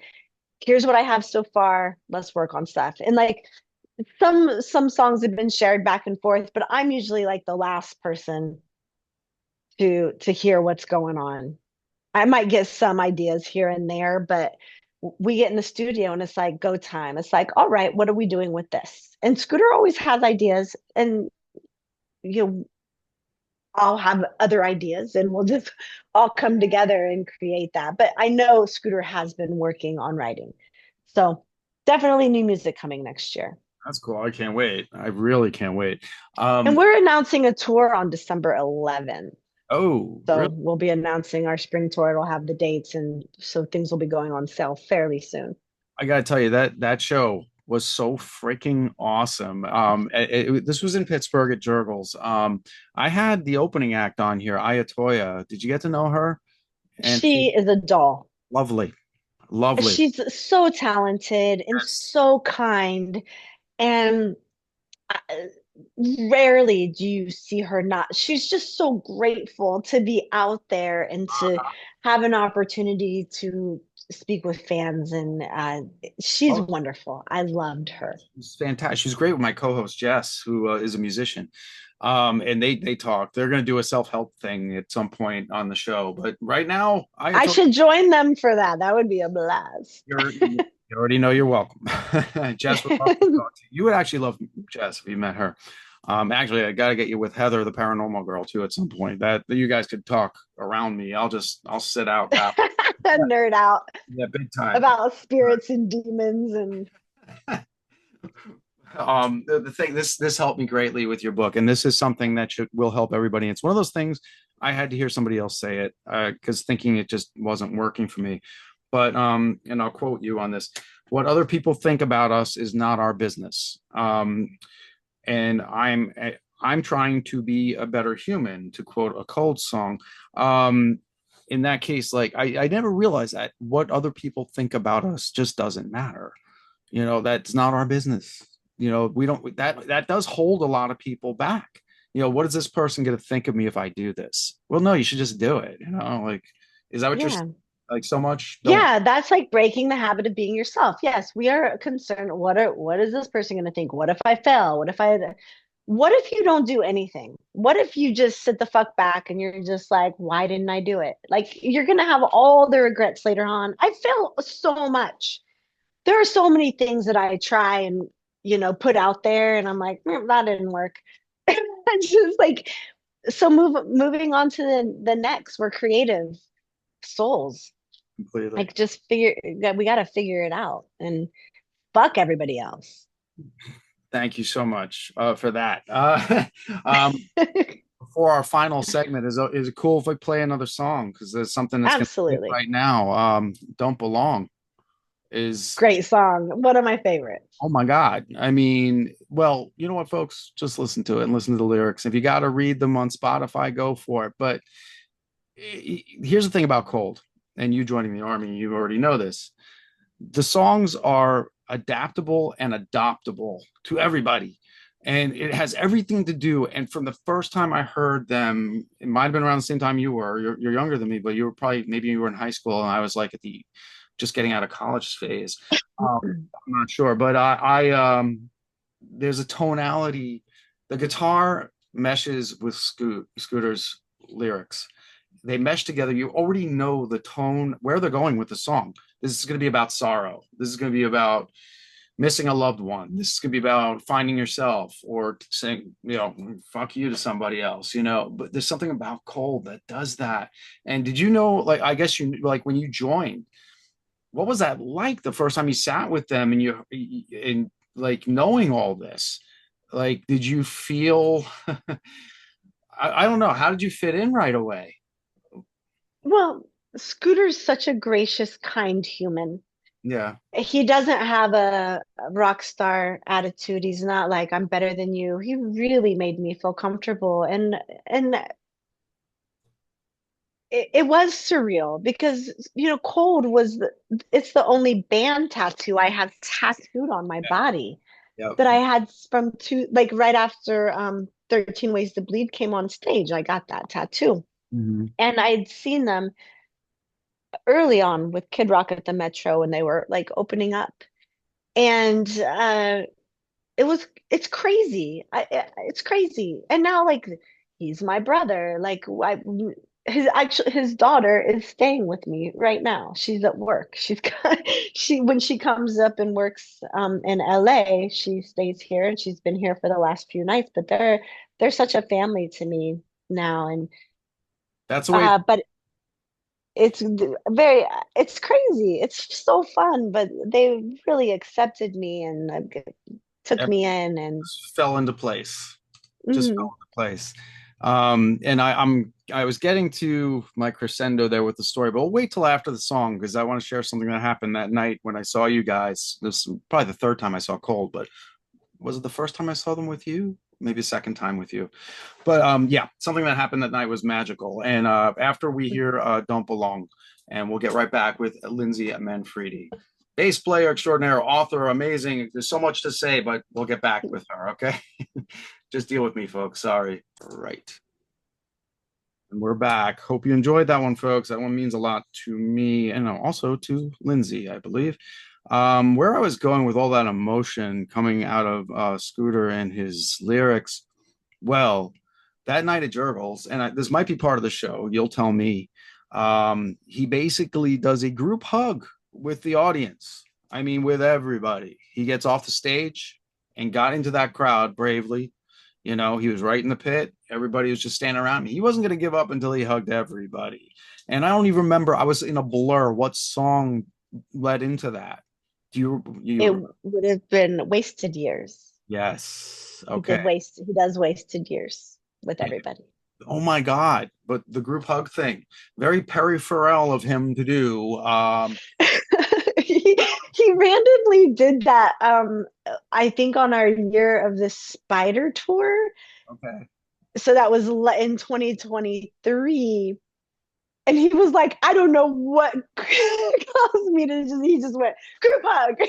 "Here's what I have so far. Let's work on stuff." And like some songs have been shared back and forth, but I'm usually like the last person to hear what's going on. I might get some ideas here and there, but we get in the studio and it's like go time. It's like, all right, what are we doing with this? And Scooter always has ideas, and you know, I'll have other ideas, and we'll just all come together and create that. But I know Scooter has been working on writing, so definitely new music coming next year. That's cool. I can't wait. I really can't wait. And Um, we're announcing a tour on December 11th. oh, So really? we'll be announcing our spring tour. It'll have the dates, and so things will be going on sale fairly soon. I gotta tell you that show was so freaking awesome. This was in Pittsburgh at Jurgles. I had the opening act on here, Ayatoya. Did you get to know her? And she She is a doll. lovely, lovely. She's so talented and Yes. so kind. And uh, rarely do you see her not. She's just so grateful to be out there and to have an opportunity to speak with fans. And she's Oh, wonderful. I loved her. she's fantastic. She's great with my co-host Jess, who is a musician. And they talk. They're going to do a self-help thing at some point on the show. But right now, I Ayatoya, should join them for that. That would be a blast. you already know you're welcome. Jess would love to talk to you. You would actually love Jess if you met her. Actually, I got to get you with Heather, the paranormal girl, too, at some point. That you guys could talk around me. I'll sit out that. Nerd out Yeah, big time. about spirits and demons and The thing this helped me greatly with your book, and this is something that will help everybody. It's one of those things I had to hear somebody else say it because thinking it just wasn't working for me. But and I'll quote you on this: "What other people think about us is not our business." And I'm trying to be a better human, to quote a Cold song. In that case, like I never realized that what other people think about us just doesn't matter. That's not our business. We don't that does hold a lot of people back. What is this person going to think of me if I do this? Well, no, you should just do it. Like, is that what you're yeah. like? So much don't. Yeah, that's like breaking the habit of being yourself. Yes, we are concerned. What is this person going to think? What if I fail? What if I what if you don't do anything? What if you just sit the fuck back and you're just like, why didn't I do it? Like, you're gonna have all the regrets later on. I feel so much. There are so many things that I try and, put out there, and I'm like, that didn't work. It's just like, so moving on to the next. We're creative souls. Completely. Like, just figure that we got to figure it out and fuck everybody else. Thank you so much for that. For our final segment, is it cool if we play another song? Because there's something that's going to hit Absolutely. right now. Don't belong is, Great song. One of my favorites. oh my God. I mean, well, you know what, folks? Just listen to it and listen to the lyrics. If you got to read them on Spotify, go for it. But here's the thing about Cold, and you joining the army, you already know this. The songs are adaptable and adoptable to everybody. And it has everything to do. And from the first time I heard them, it might have been around the same time you were. You're younger than me, but you were probably, maybe you were in high school, and I was like at the just getting out of college phase. I'm not sure, but there's a tonality. The guitar meshes with Scooter's lyrics. They mesh together. You already know the tone, where they're going with the song. This is going to be about sorrow. This is going to be about missing a loved one. This is going to be about finding yourself, or saying, fuck you to somebody else, But there's something about Cold that does that. And did you know, like, I guess you, like, when you joined, what was that like the first time you sat with them, and and like knowing all this? Like, did you feel, I don't know, how did you fit in right away? Well, Scooter's such a gracious, kind human. Yeah. He doesn't have a rock star attitude. He's not like, I'm better than you. He really made me feel comfortable. And it was surreal because, Cold it's the only band tattoo I have tattooed on my body Yep. that I had from like right after 13 Ways to Bleed came on stage. I got that tattoo. Mhm. And I'd seen them early on with Kid Rock at the Metro, and they were like opening up. And it's crazy. It's crazy. And now, like, he's my brother. Like, his daughter is staying with me right now. She's at work. When she comes up and works in LA, she stays here, and she's been here for the last few nights. But they're such a family to me now. And That's the way. but it's very it's crazy. It's so fun, but they really accepted me and took me in. And Fell into place. Just fell mhm. into place. And I was getting to my crescendo there with the story, but we'll wait till after the song, because I want to share something that happened that night when I saw you guys. This is probably the third time I saw Cold, but was it the first time I saw them with you? Maybe a second time with you. But yeah, something that happened that night was magical. And after we hear Don't Belong, and we'll get right back with Lindsay Manfredi. Bass player extraordinaire, author, amazing. There's so much to say, but we'll get back with her, okay? Just deal with me, folks. Sorry. Right. And we're back. Hope you enjoyed that one, folks. That one means a lot to me, and also to Lindsay, I believe. Where I was going with all that emotion coming out of Scooter and his lyrics, well, that night at Jurgles, and this might be part of the show, you'll tell me. He basically does a group hug with the audience. I mean, with everybody. He gets off the stage and got into that crowd bravely. He was right in the pit. Everybody was just standing around. He wasn't going to give up until he hugged everybody. And I don't even remember, I was in a blur, what song led into that. Do It you? would have been Wasted Years. Yes. He did Okay. he does Wasted Years with everybody. Oh my God. But the group hug thing, very Perry Farrell of him to do. He randomly did that I think on our year of the Spider tour. Okay. So that was in 2023. And he was like, I don't know what caused me to he just went group hug. And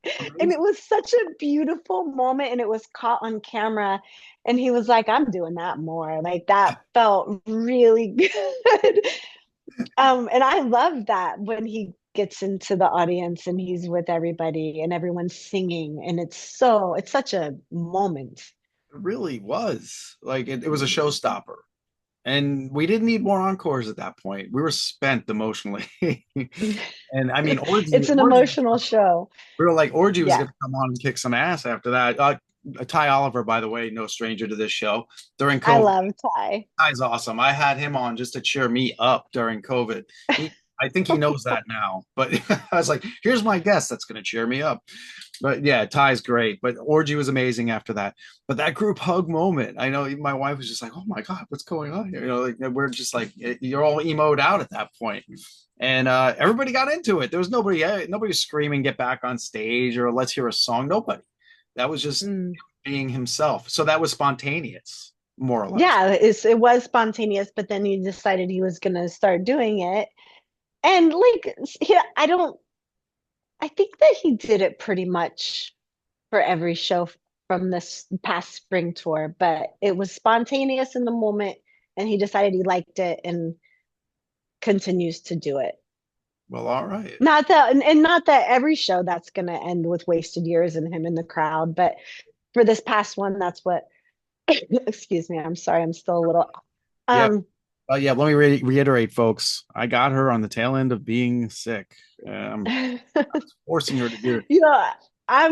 it Amazing. was such a beautiful moment, and it was caught on camera. And he was like, I'm doing that more. Like, that felt really good. And I love that when he gets into the audience and he's with everybody and everyone's singing. And it's such a moment. It really was. Like it was a showstopper. And we didn't need more encores at that point. We were spent emotionally. And I mean, It's an emotional show. we were like, Orgy was Yeah, going to come on and kick some ass after that. Ty Oliver, by the way, no stranger to this show. During I COVID, love Ty. Ty's awesome. I had him on just to cheer me up during COVID. I think he knows that now. But I was like, here's my guest that's going to cheer me up. But yeah, Ty's great. But Orgy was amazing after that. But that group hug moment, I know even my wife was just like, oh my God, what's going on here? You know, like we're just like, you're all emoed out at that point. And everybody got into it. There was nobody screaming, get back on stage or let's hear a song. Nobody. That was just Mm. being himself. So that was spontaneous, more or less. Yeah, it was spontaneous, but then he decided he was gonna start doing it. And like I think that he did it pretty much for every show from this past spring tour, but it was spontaneous in the moment and he decided he liked it and continues to do it. Well, all right. Not that and not that every show that's gonna end with wasted years and him in the crowd, but for this past one, that's what excuse me, I'm sorry, I'm still a little Yeah. um Yeah. Let me reiterate, folks. I got her on the tail end of being sick. I was forcing her to do it. you know, I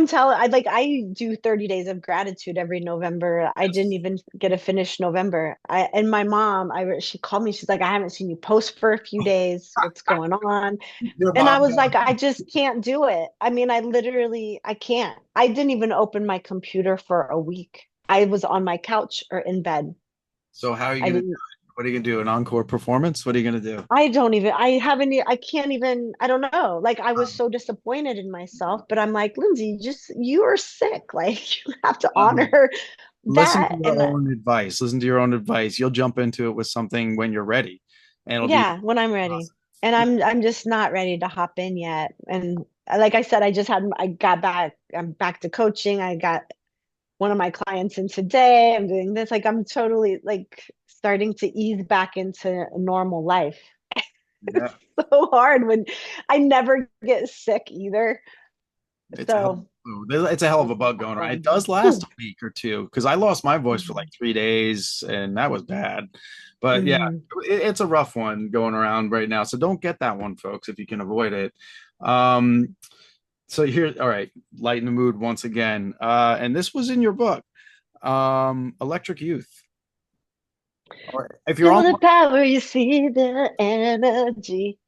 do 30 days of gratitude every November. I didn't Yes. even get to finish November. And my mom, she called me. She's like, I haven't seen you post for a few days. What's going on? Your And I mom was like, got I just can't do it. I mean, I can't. I didn't even open my computer for a week. I was on my couch or in bed. So how are you I gonna do didn't it? What are you gonna do? An encore performance? What are you gonna do? I don't even, I haven't, I can't even, I don't know. Like, I was so disappointed in myself, but I'm like, Lindsay, you are sick. Like, you have to Um, honor listen to that. your And own advice. Listen to your own advice. You'll jump into it with something when you're ready, and it'll be yeah, when I'm ready. awesome. And I'm just not ready to hop in yet. And like I said, I got back, I'm back to coaching. I got one of my clients in today. I'm doing this. Like, I'm totally like starting to ease back into normal life. Yeah, So hard when I never get sick either. it's a hell So it's a hell of that's a the bug going around. It problem. does last a week or two because I lost my voice for like Mhm. 3 days, and that was bad. But yeah, Mhm. it's a rough one going around right now. So don't get that one, folks, if you can avoid it. Um, so here, all right, lighten the mood once again. And this was in your book, Electric Youth. All right, if you're Feel on, the power, you see the energy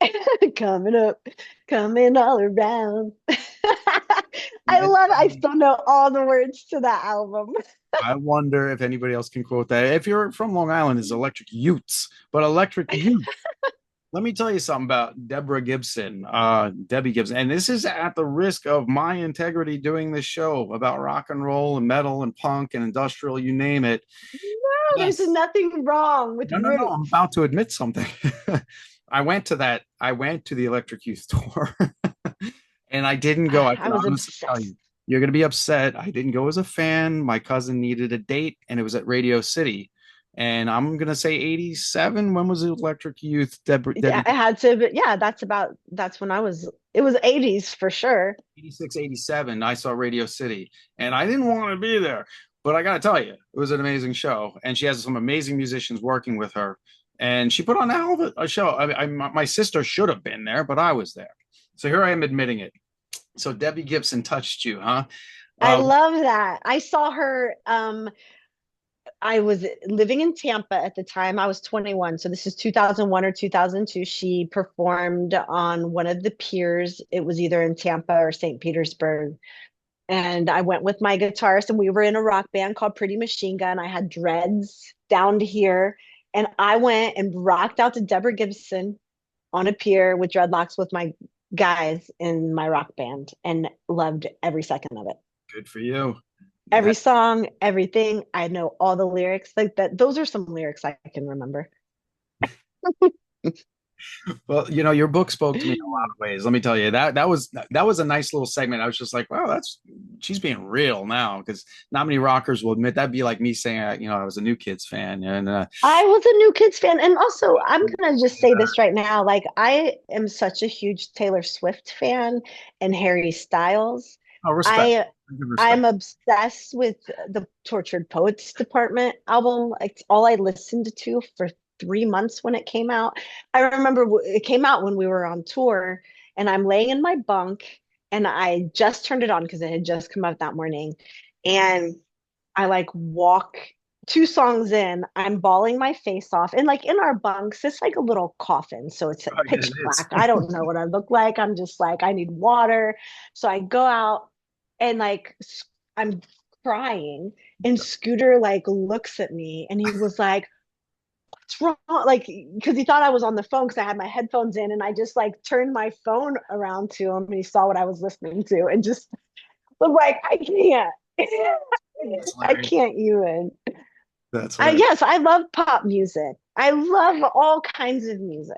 coming up, coming all around. I love it. I still know all the words to that album. I wonder if anybody else can quote that. If you're from Long Island, it's Electric Utes, but Electric Youth. Let me tell you something about Debbie Gibson, and this is at the risk of my integrity doing this show about rock and roll and metal and punk and industrial, you name it. No, there's Yes. nothing wrong with No. I'm roots. about to admit something. I went to that. I went to the Electric Youth tour, and I didn't go. I I can was honestly tell obsessed. you, you're going to be upset. I didn't go as a fan. My cousin needed a date, and it was at Radio City. And I'm going to say 87. When was the Electric Youth? Yeah, Debbie it had to, but yeah, that's when it was 80s for sure. 86, 87, I saw Radio City, and I didn't want to be there, but I got to tell you, it was an amazing show, and she has some amazing musicians working with her, and she put on a hell of a show. My sister should have been there, but I was there, so here I am admitting it. So Debbie Gibson touched you, huh? I Uh, love that. I saw her I was living in Tampa at the time. I was 21. So this is 2001 or 2002. She performed on one of the piers. It was either in Tampa or St. Petersburg. And I went with my guitarist and we were in a rock band called Pretty Machine Gun. I had dreads down to here. And I went and rocked out to Deborah Gibson on a pier with dreadlocks with my guys in my rock band and loved every second of it. good for you. Every That song, everything. I know all the lyrics. Like that, those are some lyrics I can remember. Well, your book spoke to me in a lot of ways. Let me tell you that was a nice little segment. I was just like, wow, that's she's being real now because not many rockers will admit that'd be like me saying, I was a New Kids fan, and I was a New Kids fan. And also, I'm gonna just say this right now. Like, I am such a huge Taylor Swift fan and Harry Styles. oh, respect, I Respect. I'm obsessed with the Tortured Poets Department album. It's all I listened to for 3 months when it came out. I remember it came out when we were on tour, and I'm laying in my bunk, and I just turned it on because it had just come out that morning. And I like walk 2 songs in, I'm bawling my face off. And like in our bunks, it's like a little coffin. So it's Oh, yeah, it pitch is. black. I don't know what I look like. I'm just like, I need water. So I go out and like I'm crying. And Scooter like looks at me and he was like, what's wrong? Like, because he thought I was on the phone because I had my headphones in and I just like turned my phone around to him and he saw what I was listening to and just was like, I can't. That's I hilarious. can't even. That's I hilarious. yes, I love pop music. I love all kinds of music.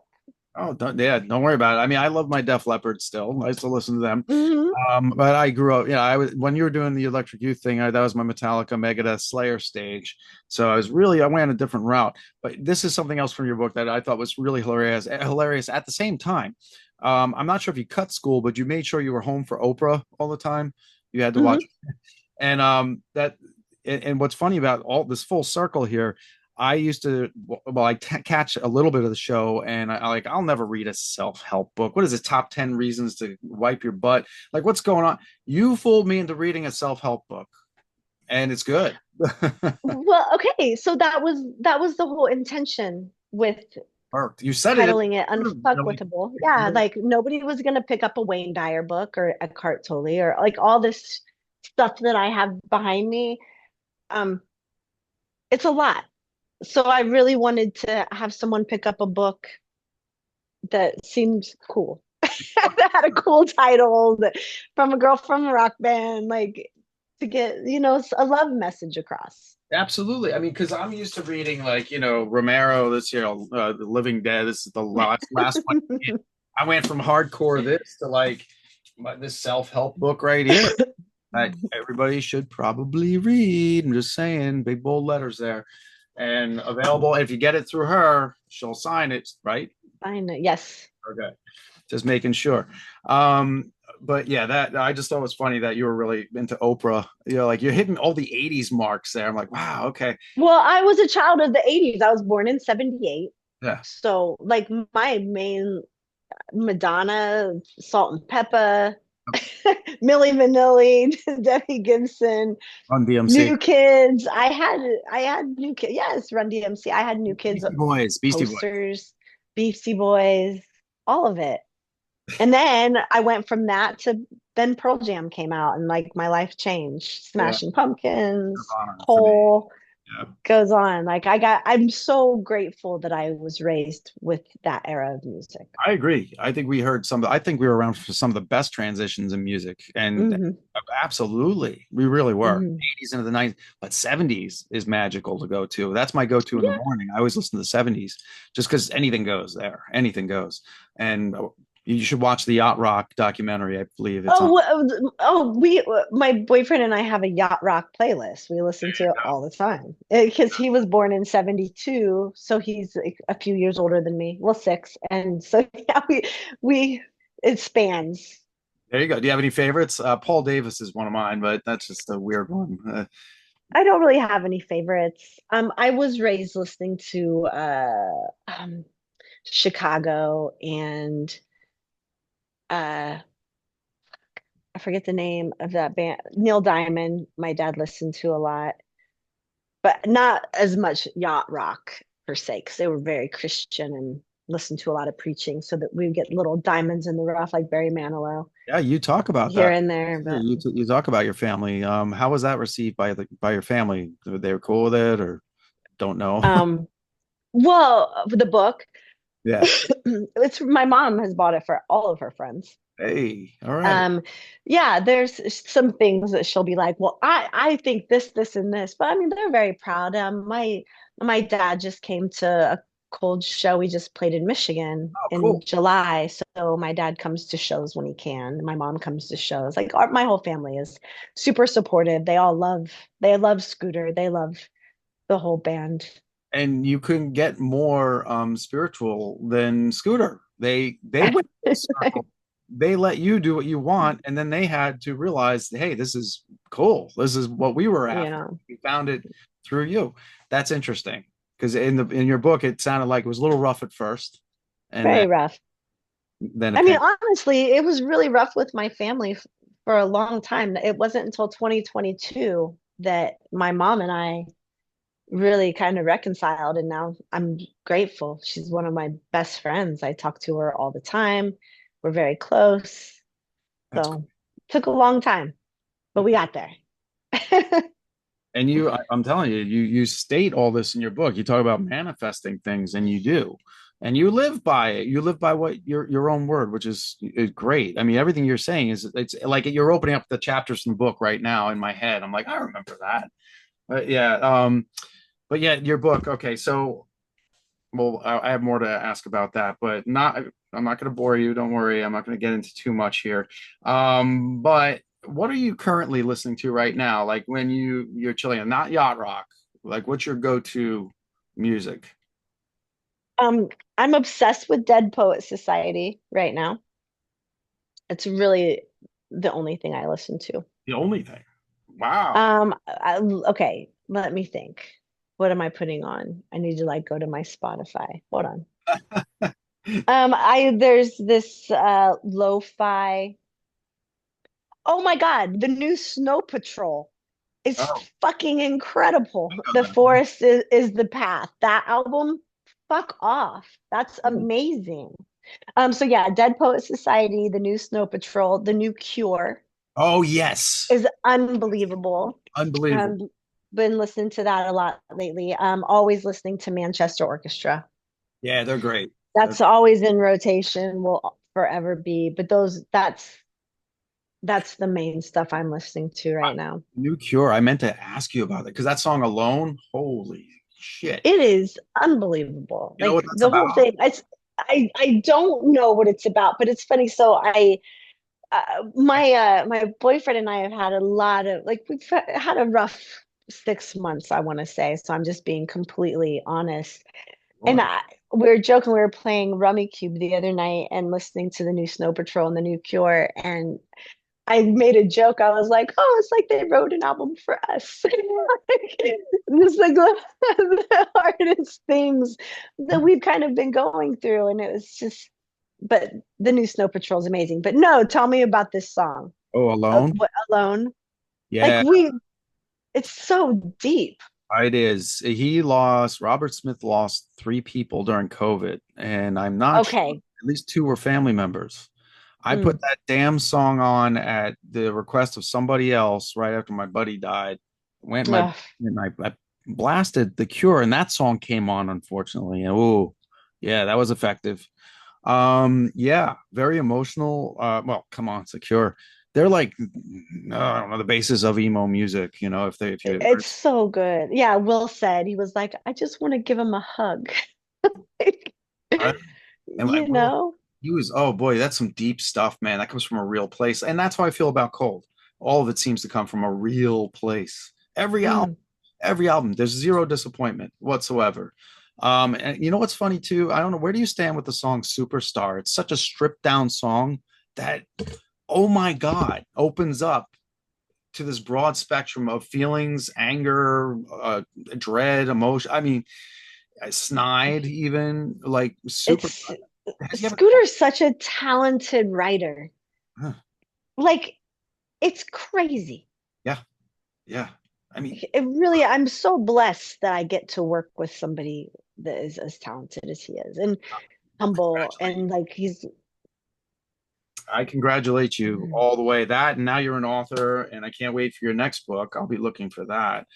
Oh, don't worry about it. I mean, I love my Def Leppard still. I still listen to them. Hmm. But I grew up, I was when you were doing the Electric Youth thing, that was my Metallica, Megadeth, Slayer stage. So I went a different route. But this is something else from your book that I thought was really hilarious at the same time. I'm not sure if you cut school, but you made sure you were home for Oprah all the time. You had to watch, Hmm. and and what's funny about all this full circle here, I used to, well, catch a little bit of the show, and I'll never read a self-help book. What is it? Top 10 reasons to wipe your butt. Like, what's going on? You fooled me into reading a self-help book, and it's good. Well, okay, so that was the whole intention with Worked. You said it. titling it Unfuckwithable. Yeah, like nobody was gonna pick up a Wayne Dyer book or a Cart Tolley or like all this stuff that I have behind me. Um, it's a lot. So I really wanted to have someone pick up a book that seems cool. That had a cool title that, from a girl from a rock band, like to get, a love message across. Absolutely. I mean, because I'm used to reading like, Romero, The Living Dead. This is the last one. I went from hardcore this to like this self-help book right here that everybody should probably read. I'm just saying, big bold letters there. And available. If you get it through her, she'll sign it, right? Fine. Yes. Okay. Just making sure. But yeah, that I just thought it was funny that you were really into Oprah. Like you're hitting all the 80s marks there. I'm like, wow, okay. Well, I was a child of the 80s. I was born in 78. Yeah. So, like, my main Madonna, Salt and Pepper, Millie Vanilli, Debbie Gibson, On DMC. New Kids. I had New Kids. Yes, Run DMC. I had New Kids Beastie Boys. posters, Beastie Boys, all of it. And then I went from that to then Pearl Jam came out and like my life changed. Yeah. Smashing Pumpkins, Nirvana for me. Hole Yeah. goes on. Like I'm so grateful that I was raised with that era of music. I agree. I think we were around for some of the best transitions in music. And Hmm. absolutely, we really were. Hmm. 80s into the 90s, but 70s is magical to go to. That's my go-to in the Yeah. morning. I always listen to the 70s just because anything goes there. Anything goes. And you should watch the Yacht Rock documentary. I believe it's on. My boyfriend and I have a yacht rock playlist. We listen to it all the time because he was born in 72, so he's like a few years older than me. Well, 6. And so yeah, we it spans. There you go. Do you have any favorites? Paul Davis is one of mine, but that's just a weird one. I don't really have any favorites. I was raised listening to Chicago and uh I forget the name of that band. Neil Diamond, my dad listened to a lot, but not as much yacht rock per se, because they were very Christian and listened to a lot of preaching, so that we get little diamonds in the rough like Barry Manilow Yeah, you talk about here that. and there. Yeah, But you talk about your family. How was that received by your family? They were cool with it, or don't know? um, well, the book, Yeah. it's my mom has bought it for all of her friends. Hey, all right. Um, yeah, there's some things that she'll be like, well, I think this, and this, but I mean, they're very proud. My dad just came to a cold show. We just played in Michigan Oh, in cool. July, so my dad comes to shows when he can. My mom comes to shows. Like my whole family is super supportive. They love Scooter. They love the whole band. And you couldn't get more spiritual than Scooter. They went full circle. They let you do what you want, and then they had to realize, hey, this is cool. This is what we were you after. know, We found it through you. That's interesting because in your book it sounded like it was a little rough at first, and very rough. then I it mean, kind honestly, it was really rough with my family for a long time. It wasn't until 2022 that my mom and I really kind of reconciled, and now I'm grateful. She's one of my best friends. I talk to her all the time. We're very close. that's cool. So, took a long time, but we got there. And I'm telling you, you state all this in your book. You talk about manifesting things, and you do, and you live by it. You live by what your own word, which is great. I mean, everything you're saying is it's like you're opening up the chapters from the book right now in my head. I'm like, I remember that. But yeah, your book. Okay, so well, I have more to ask about that, but not. I'm not going to bore you. Don't worry. I'm not going to get into too much here. But what are you currently listening to right now? Like when you're chilling, not yacht rock. Like what's your go-to music? Um, I'm obsessed with Dead Poet Society right now. It's really the only thing I listen to. The only thing. Wow. Okay, let me think. What am I putting on? I need to like go to my Spotify. Hold on. I there's this lo-fi. Oh my God, the new Snow Patrol is Oh, fucking incredible. I The know that. Forest is the Path. That album, fuck off. That's amazing. So yeah, Dead Poet Society, the new Snow Patrol, the new Cure Oh yes, is unbelievable. unbelievable. Um, been listening to that a lot lately. Always listening to Manchester Orchestra. Yeah, they're great. They're That's always in rotation, will forever be. But that's the main stuff I'm listening to right now. New Cure. I meant to ask you about it because that song alone, holy shit. It is unbelievable. You know what Like that's the whole about? thing. I don't know what it's about, but it's funny. So I my boyfriend and I have had a lot of like we've had a rough 6 months, I want to say. So I'm just being completely honest. And Boy. we were joking. We were playing Rummy Cube the other night and listening to the new Snow Patrol and the new Cure. And I made a joke. I was like, "Oh, it's like they wrote an album for us." It's like the hardest things that we've kind of been going through, and it was just. But the new Snow Patrol is amazing. But no, tell me about this song. Oh, Alone? What, Alone? Like Yeah, it's so deep. it is. Robert Smith lost three people during COVID, and I'm not sure, Okay. at least two were family members. I put Mm. that damn song on at the request of somebody else right after my buddy died. Went my Ugh. and I blasted The Cure, and that song came on, unfortunately. And oh, yeah, that was effective. Yeah, very emotional. Well, come on, Secure. They're like, I don't know, the basis of emo music. You know, if you It's so good. Yeah, Will said he was like, I just want to give him a hug. Like, I, and you know? he was, oh boy, that's some deep stuff, man. That comes from a real place, and that's how I feel about Cold. All of it seems to come from a real place. Mm. Every album, there's zero disappointment whatsoever. And you know what's funny too? I don't know, where do you stand with the song Superstar? It's such a stripped down song that, oh my God, opens up to this broad spectrum of feelings, anger, dread, emotion. I mean, snide, even like super. It's Have you ever? Scooter's such a talented writer. Huh, Like, it's crazy. yeah, yeah. I mean, It really, I'm so blessed that I get to work with somebody that is as talented as he is and humble congratulate and like he's I congratulate you all the way. That, and now you're an author, and I can't wait for your next book. I'll be looking for that.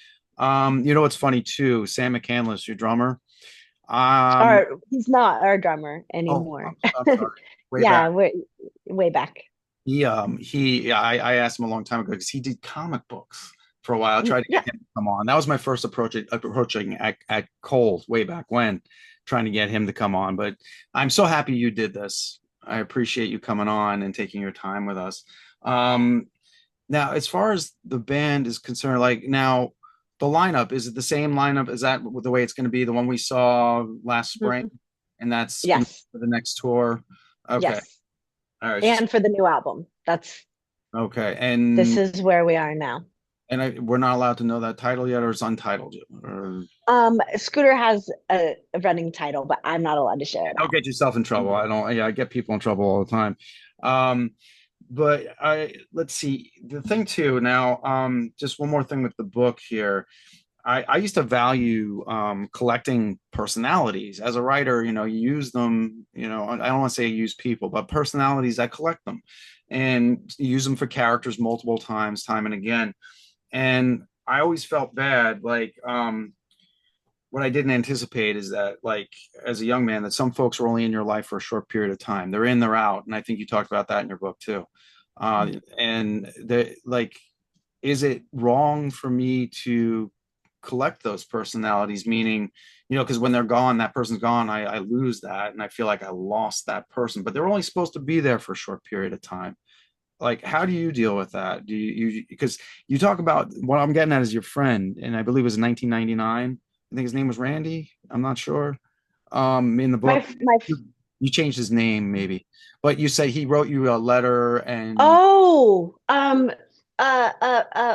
You know what's funny too? Sam McCandless, your drummer. Um, our he's not our drummer oh, anymore. I'm sorry. Way Yeah, back. we're way back. I asked him a long time ago because he did comic books for a while. I tried to Yeah. get him to come on. That was my first approaching at Cold way back when, trying to get him to come on. But I'm so happy you did this. I appreciate you coming on and taking your time with us. Um, Now, as far as the band is concerned, like now the lineup, is it the same lineup? Is that the way it's going to be? The one we saw last spring, Mhm. and that's going to be Yes. for the next tour. Okay. Yes. All right. And for the new album. That's Okay. this And is where we are now. And we're not allowed to know that title yet, or it's untitled yet, or Scooter has a running title, but I'm not allowed to share don't that. get yourself in trouble. I don't. Yeah, I get people in trouble all the time. Um, but let's see. The thing too now, just one more thing with the book here. I used to value collecting personalities as a writer. You know, you use them. You know, I don't want to say use people, but personalities. I collect them and use them for characters multiple times, time and again. And I always felt bad, like what I didn't anticipate is that, like, as a young man, that some folks are only in your life for a short period of time. They're in, they're out, and I think you talked about that in your book too. And the like, is it wrong for me to collect those personalities? Meaning, you know, because when they're gone, that person's gone. I lose that, and I feel like I lost that person. But they're only supposed to be there for a short period of time. Like, how do you deal with that? Do you because you talk about what I'm getting at is your friend, and I believe it was in 1999. I think his name was Randy. I'm not sure. In the book, My you changed his name maybe, but you say he wrote you a letter and Oh,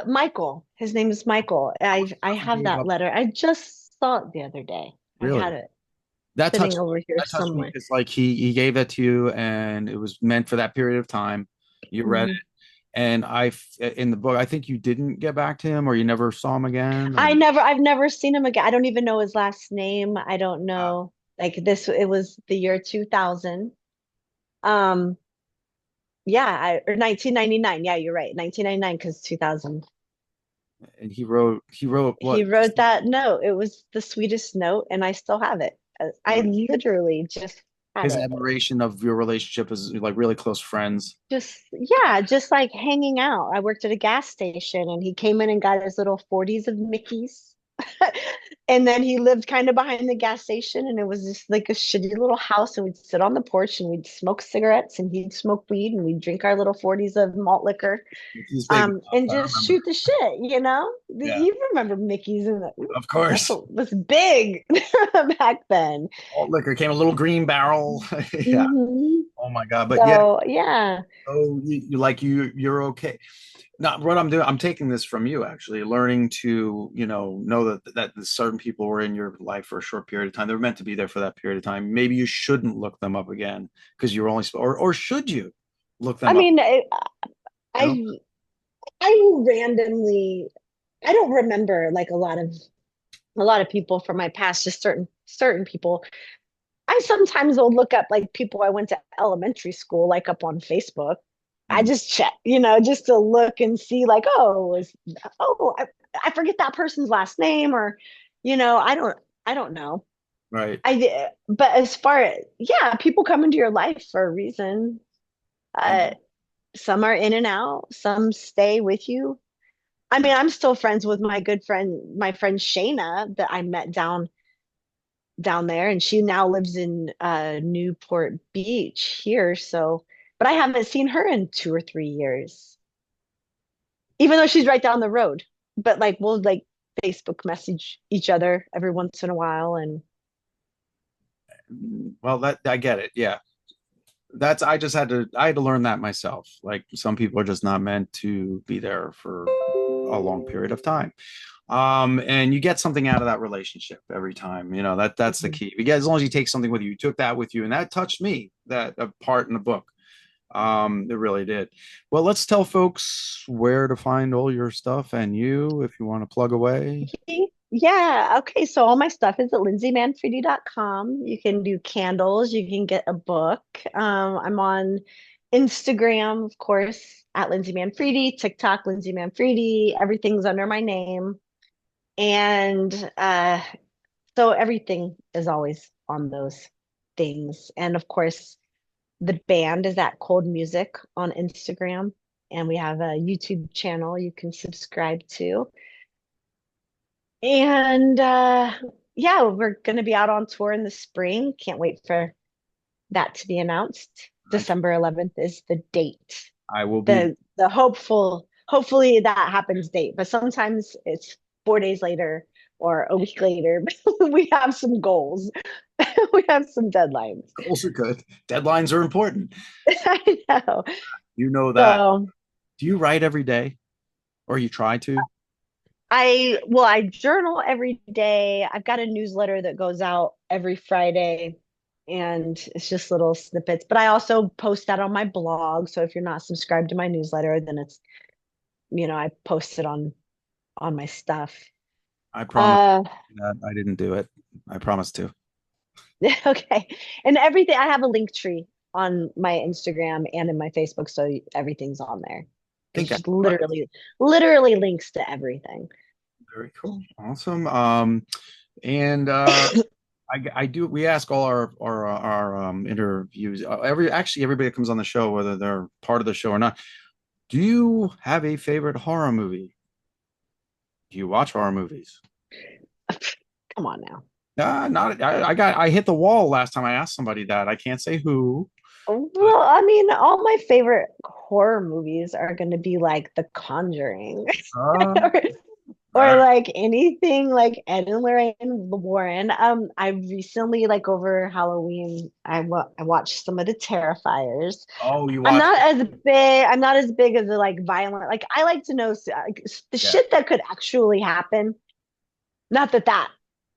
Michael. His name is Michael. I have gave that up. letter. I just saw it the other day. I had Really, it that sitting touched over here that touched me somewhere. because like he gave that to you, and it was meant for that period of time. You read it, Mhm. and in the book, I think you didn't get back to him, or you never saw him again, or I've never seen him again. I don't even know his last name. I don't know. Like this, it was the year 2000. Um, yeah, or 1999. Yeah, you're right. 1999 because 2000. and he wrote He what wrote that note. It was the sweetest note, and I still have it. I literally just had his it. admiration of your relationship as like really close friends. Just, yeah, just like hanging out. I worked at a gas station and he came in and got his little 40s of Mickey's. And then he lived kind of behind the gas station and it was just like a shitty little house and we'd sit on the porch and we'd smoke cigarettes and he'd smoke weed and we'd drink our little 40s of malt liquor He's baby and I just remember. shoot the shit, you know? Yeah, You remember Mickey's and of that's course. what was big back then. Alt liquor came a little green barrel. Yeah. Hmm. Oh my God. But yeah. So yeah. Oh, you're okay. Not what I'm doing. I'm taking this from you actually, learning to, know that certain people were in your life for a short period of time. They were meant to be there for that period of time. Maybe you shouldn't look them up again because you're only, or should you look I them up? mean, You know? I I randomly I don't remember like a lot of people from my past, just certain people. I sometimes will look up like people I went to elementary school, like up on Facebook. I Mm, just check, just to look and see like, I forget that person's last name or, I don't know. right. But as far as, yeah, people come into your life for a reason. Uh, And some are in and out, some stay with you. I mean, I'm still friends with my good friend, my friend Shayna that I met down there, and she now lives in Newport Beach here. So, but I haven't seen her in 2 or 3 years, even though she's right down the road. But like we'll like Facebook message each other every once in a while, and well, that I get it. Yeah. I had to learn that myself. Like some people are just not meant to be there for a long period of time. And you get something out of that relationship every time. That's the key. Because as long as you take something with you, you took that with you, and that touched me, that part in the book. It really did. Well, let's tell folks where to find all your stuff and you if you want to plug away. yeah, okay. So all my stuff is at lindsaymanfredi.com. You can do candles, you can get a book. I'm on Instagram, of course, at Lindsay Manfredi, TikTok, Lindsay Manfredi. Everything's under my name. And so everything is always on those things. And of course, the band is at Cold Music on Instagram. And we have a YouTube channel you can subscribe to. And yeah, we're going to be out on tour in the spring. Can't wait for that to be announced. I, December 11th is the date. I will be. The hopefully that happens date, but sometimes it's 4 days later or a week later. We have some goals. We have some deadlines. Goals are good. Deadlines are important. I know. You know that. So Do you write every day, or you try to? I journal every day. I've got a newsletter that goes out every Friday, and it's just little snippets. But I also post that on my blog. So if you're not subscribed to my newsletter, then it's, I post it on my stuff. I promise Uh that I didn't do it. I promise to. okay. And everything, I have a link tree on my Instagram and in my Facebook, so everything's on there. It's Think I just literally links to everything. very cool. Awesome. And I do. We ask all our interviews. Everybody that comes on the show, whether they're part of the show or not. Do you have a favorite horror movie? Do you watch horror movies? Come on now. Not. I hit the wall last time I asked somebody that. I can't say who. But Well, I mean, all my favorite horror movies are going to be like The Conjuring uh, or, or like anything like Ed and Lorraine Warren. I recently, like over Halloween, I watched some of the Terrifiers. oh, you watched? I'm not as big as the like violent. Like I like to know like, the Yeah. shit that could actually happen. Not that that,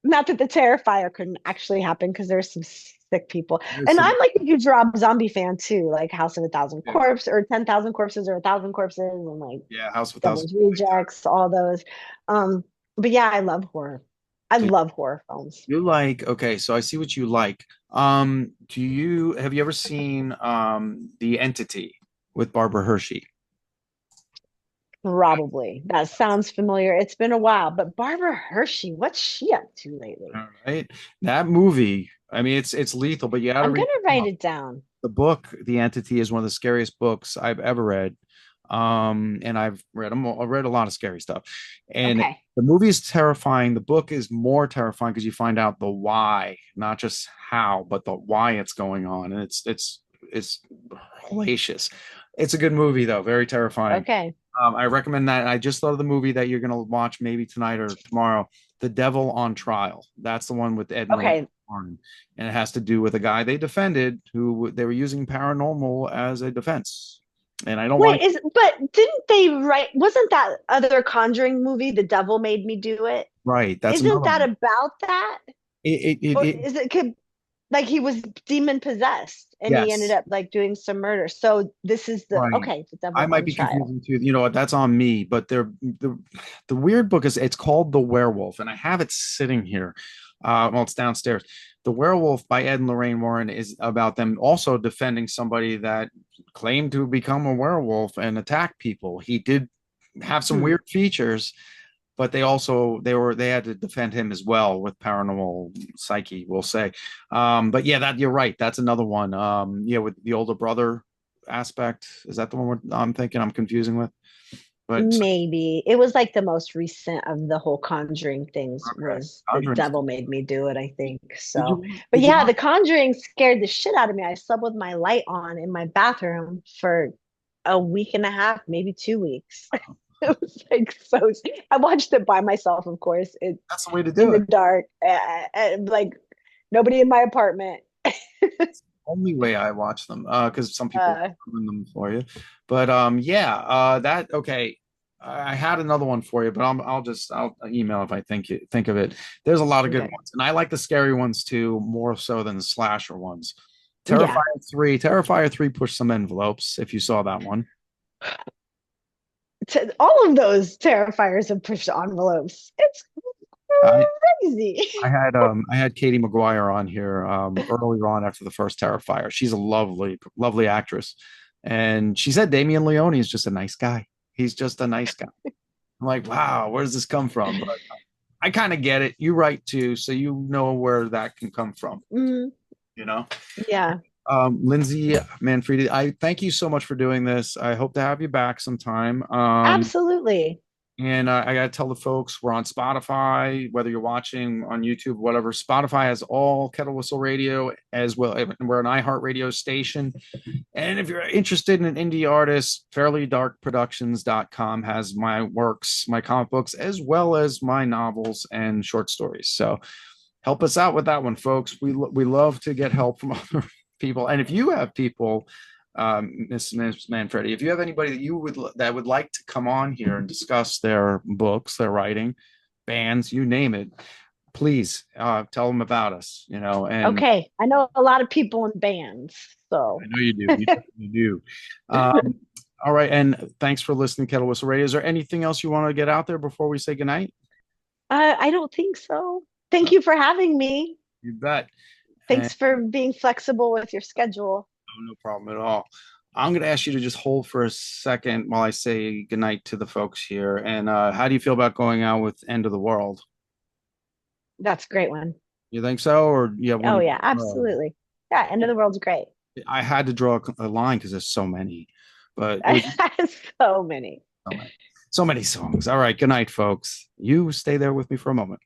not that the Terrifier couldn't actually happen because there's some sick people. There's And some. I'm like a huge Rob Zombie fan too, like House of a Thousand Yeah, Corpses or 10,000 Corpses or 1,000 Corpses and like yeah, House of a Thousand. Devil's Rejects, all those. Um, but yeah, I love horror. I So love horror films. you like? Okay, so I see what you like. Do you have you ever seen The Entity with Barbara Hershey? Probably. That sounds familiar. It's been a while, but Barbara Hershey, what's she up to lately? All right, that movie. I mean, it's lethal, but you got to I'm read gonna write it down. the book. The Entity is one of the scariest books I've ever read. And I've read a lot of scary stuff. And Okay. the movie is terrifying. The book is more terrifying because you find out the why, not just how, but the why it's going on. And it's hellacious. It's a good movie though, very terrifying. Okay. I recommend that. I just thought of the movie that you're gonna watch maybe tonight or tomorrow, The Devil on Trial. That's the one with Ed and Lorraine Okay. Warren, and it has to do with a guy they defended who they were using paranormal as a defense. And I don't want Wait, but didn't they write, wasn't that other Conjuring movie, The Devil Made Me Do It? right. That's Isn't another that one. about that? Or It is it could like he was demon possessed and he ended yes, up like doing some murder. So this is the right. okay, The I Devil might on be Trial. confusing too. You know what? That's on me. But the weird book is it's called The Werewolf, and I have it sitting here. Well, it's downstairs. The Werewolf by Ed and Lorraine Warren is about them also defending somebody that claimed to become a werewolf and attack people. He did have some Hmm. weird features, but they had to defend him as well with paranormal psyche, we'll say. But yeah, that you're right. That's another one. Yeah, with the older brother aspect. Is that the one I'm thinking I'm confusing with? But Maybe it was like the most recent of the whole Conjuring things okay, was The Conjuring's Devil cool. Made Me Do It, I think. Did So, you but did you yeah, watch? The Conjuring scared the shit out of me. I slept with my light on in my bathroom for a week and a half, maybe 2 weeks. It was like so. I watched it by myself, of course, That's the way to in do the it. dark, like nobody in my apartment. Only way I watch them, because some people Uh, ruin them for you. But yeah, that okay. I had another one for you, but I'll email if I think of it. There's a lot of good okay. ones, and I like the scary ones too, more so than the slasher ones. Yeah. Terrifier 3 pushed some envelopes, if you saw that one. All of those Terrifiers have pushed envelopes. It's I crazy. I had Katie McGuire on here earlier on after the first Terrifier. She's a lovely actress. And she said Damien Leone is just a nice guy. He's just a nice guy. I'm like, wow, where does this come from? But I kind of get it. You write too, so you know where that can come from, Mm, you know? yeah, Lindsay Manfredi, I thank you so much for doing this. I hope to have you back sometime. absolutely. And I got to tell the folks we're on Spotify, whether you're watching on YouTube, whatever. Spotify has all Kettle Whistle Radio as well. We're an iHeartRadio station. And if you're interested in an indie artist, fairlydarkproductions.com has my works, my comic books, as well as my novels and short stories. So help us out with that one, folks. We love to get help from other people. And if you have people Miss Manfredi, if you have anybody that would like to come on here and discuss their books, their writing, bands, you name it, please tell them about us. And Okay, I know a lot of people in bands, I so know you do. You definitely do. Um, all right, and thanks for listening to Kettle Whistle Radio. Is there anything else you want to get out there before we say goodnight? I don't think so. Thank you for having me. You bet. And Thanks for being flexible with your schedule. no problem at all. I'm going to ask you to just hold for a second while I say goodnight to the folks here. And how do you feel about going out with End of the World? That's a great one. You think so, or you have Oh one? yeah, absolutely. Yeah, End of the World's great. I had to draw a line because there's so many, but it was So many. so many songs. All right, good night, folks. You stay there with me for a moment.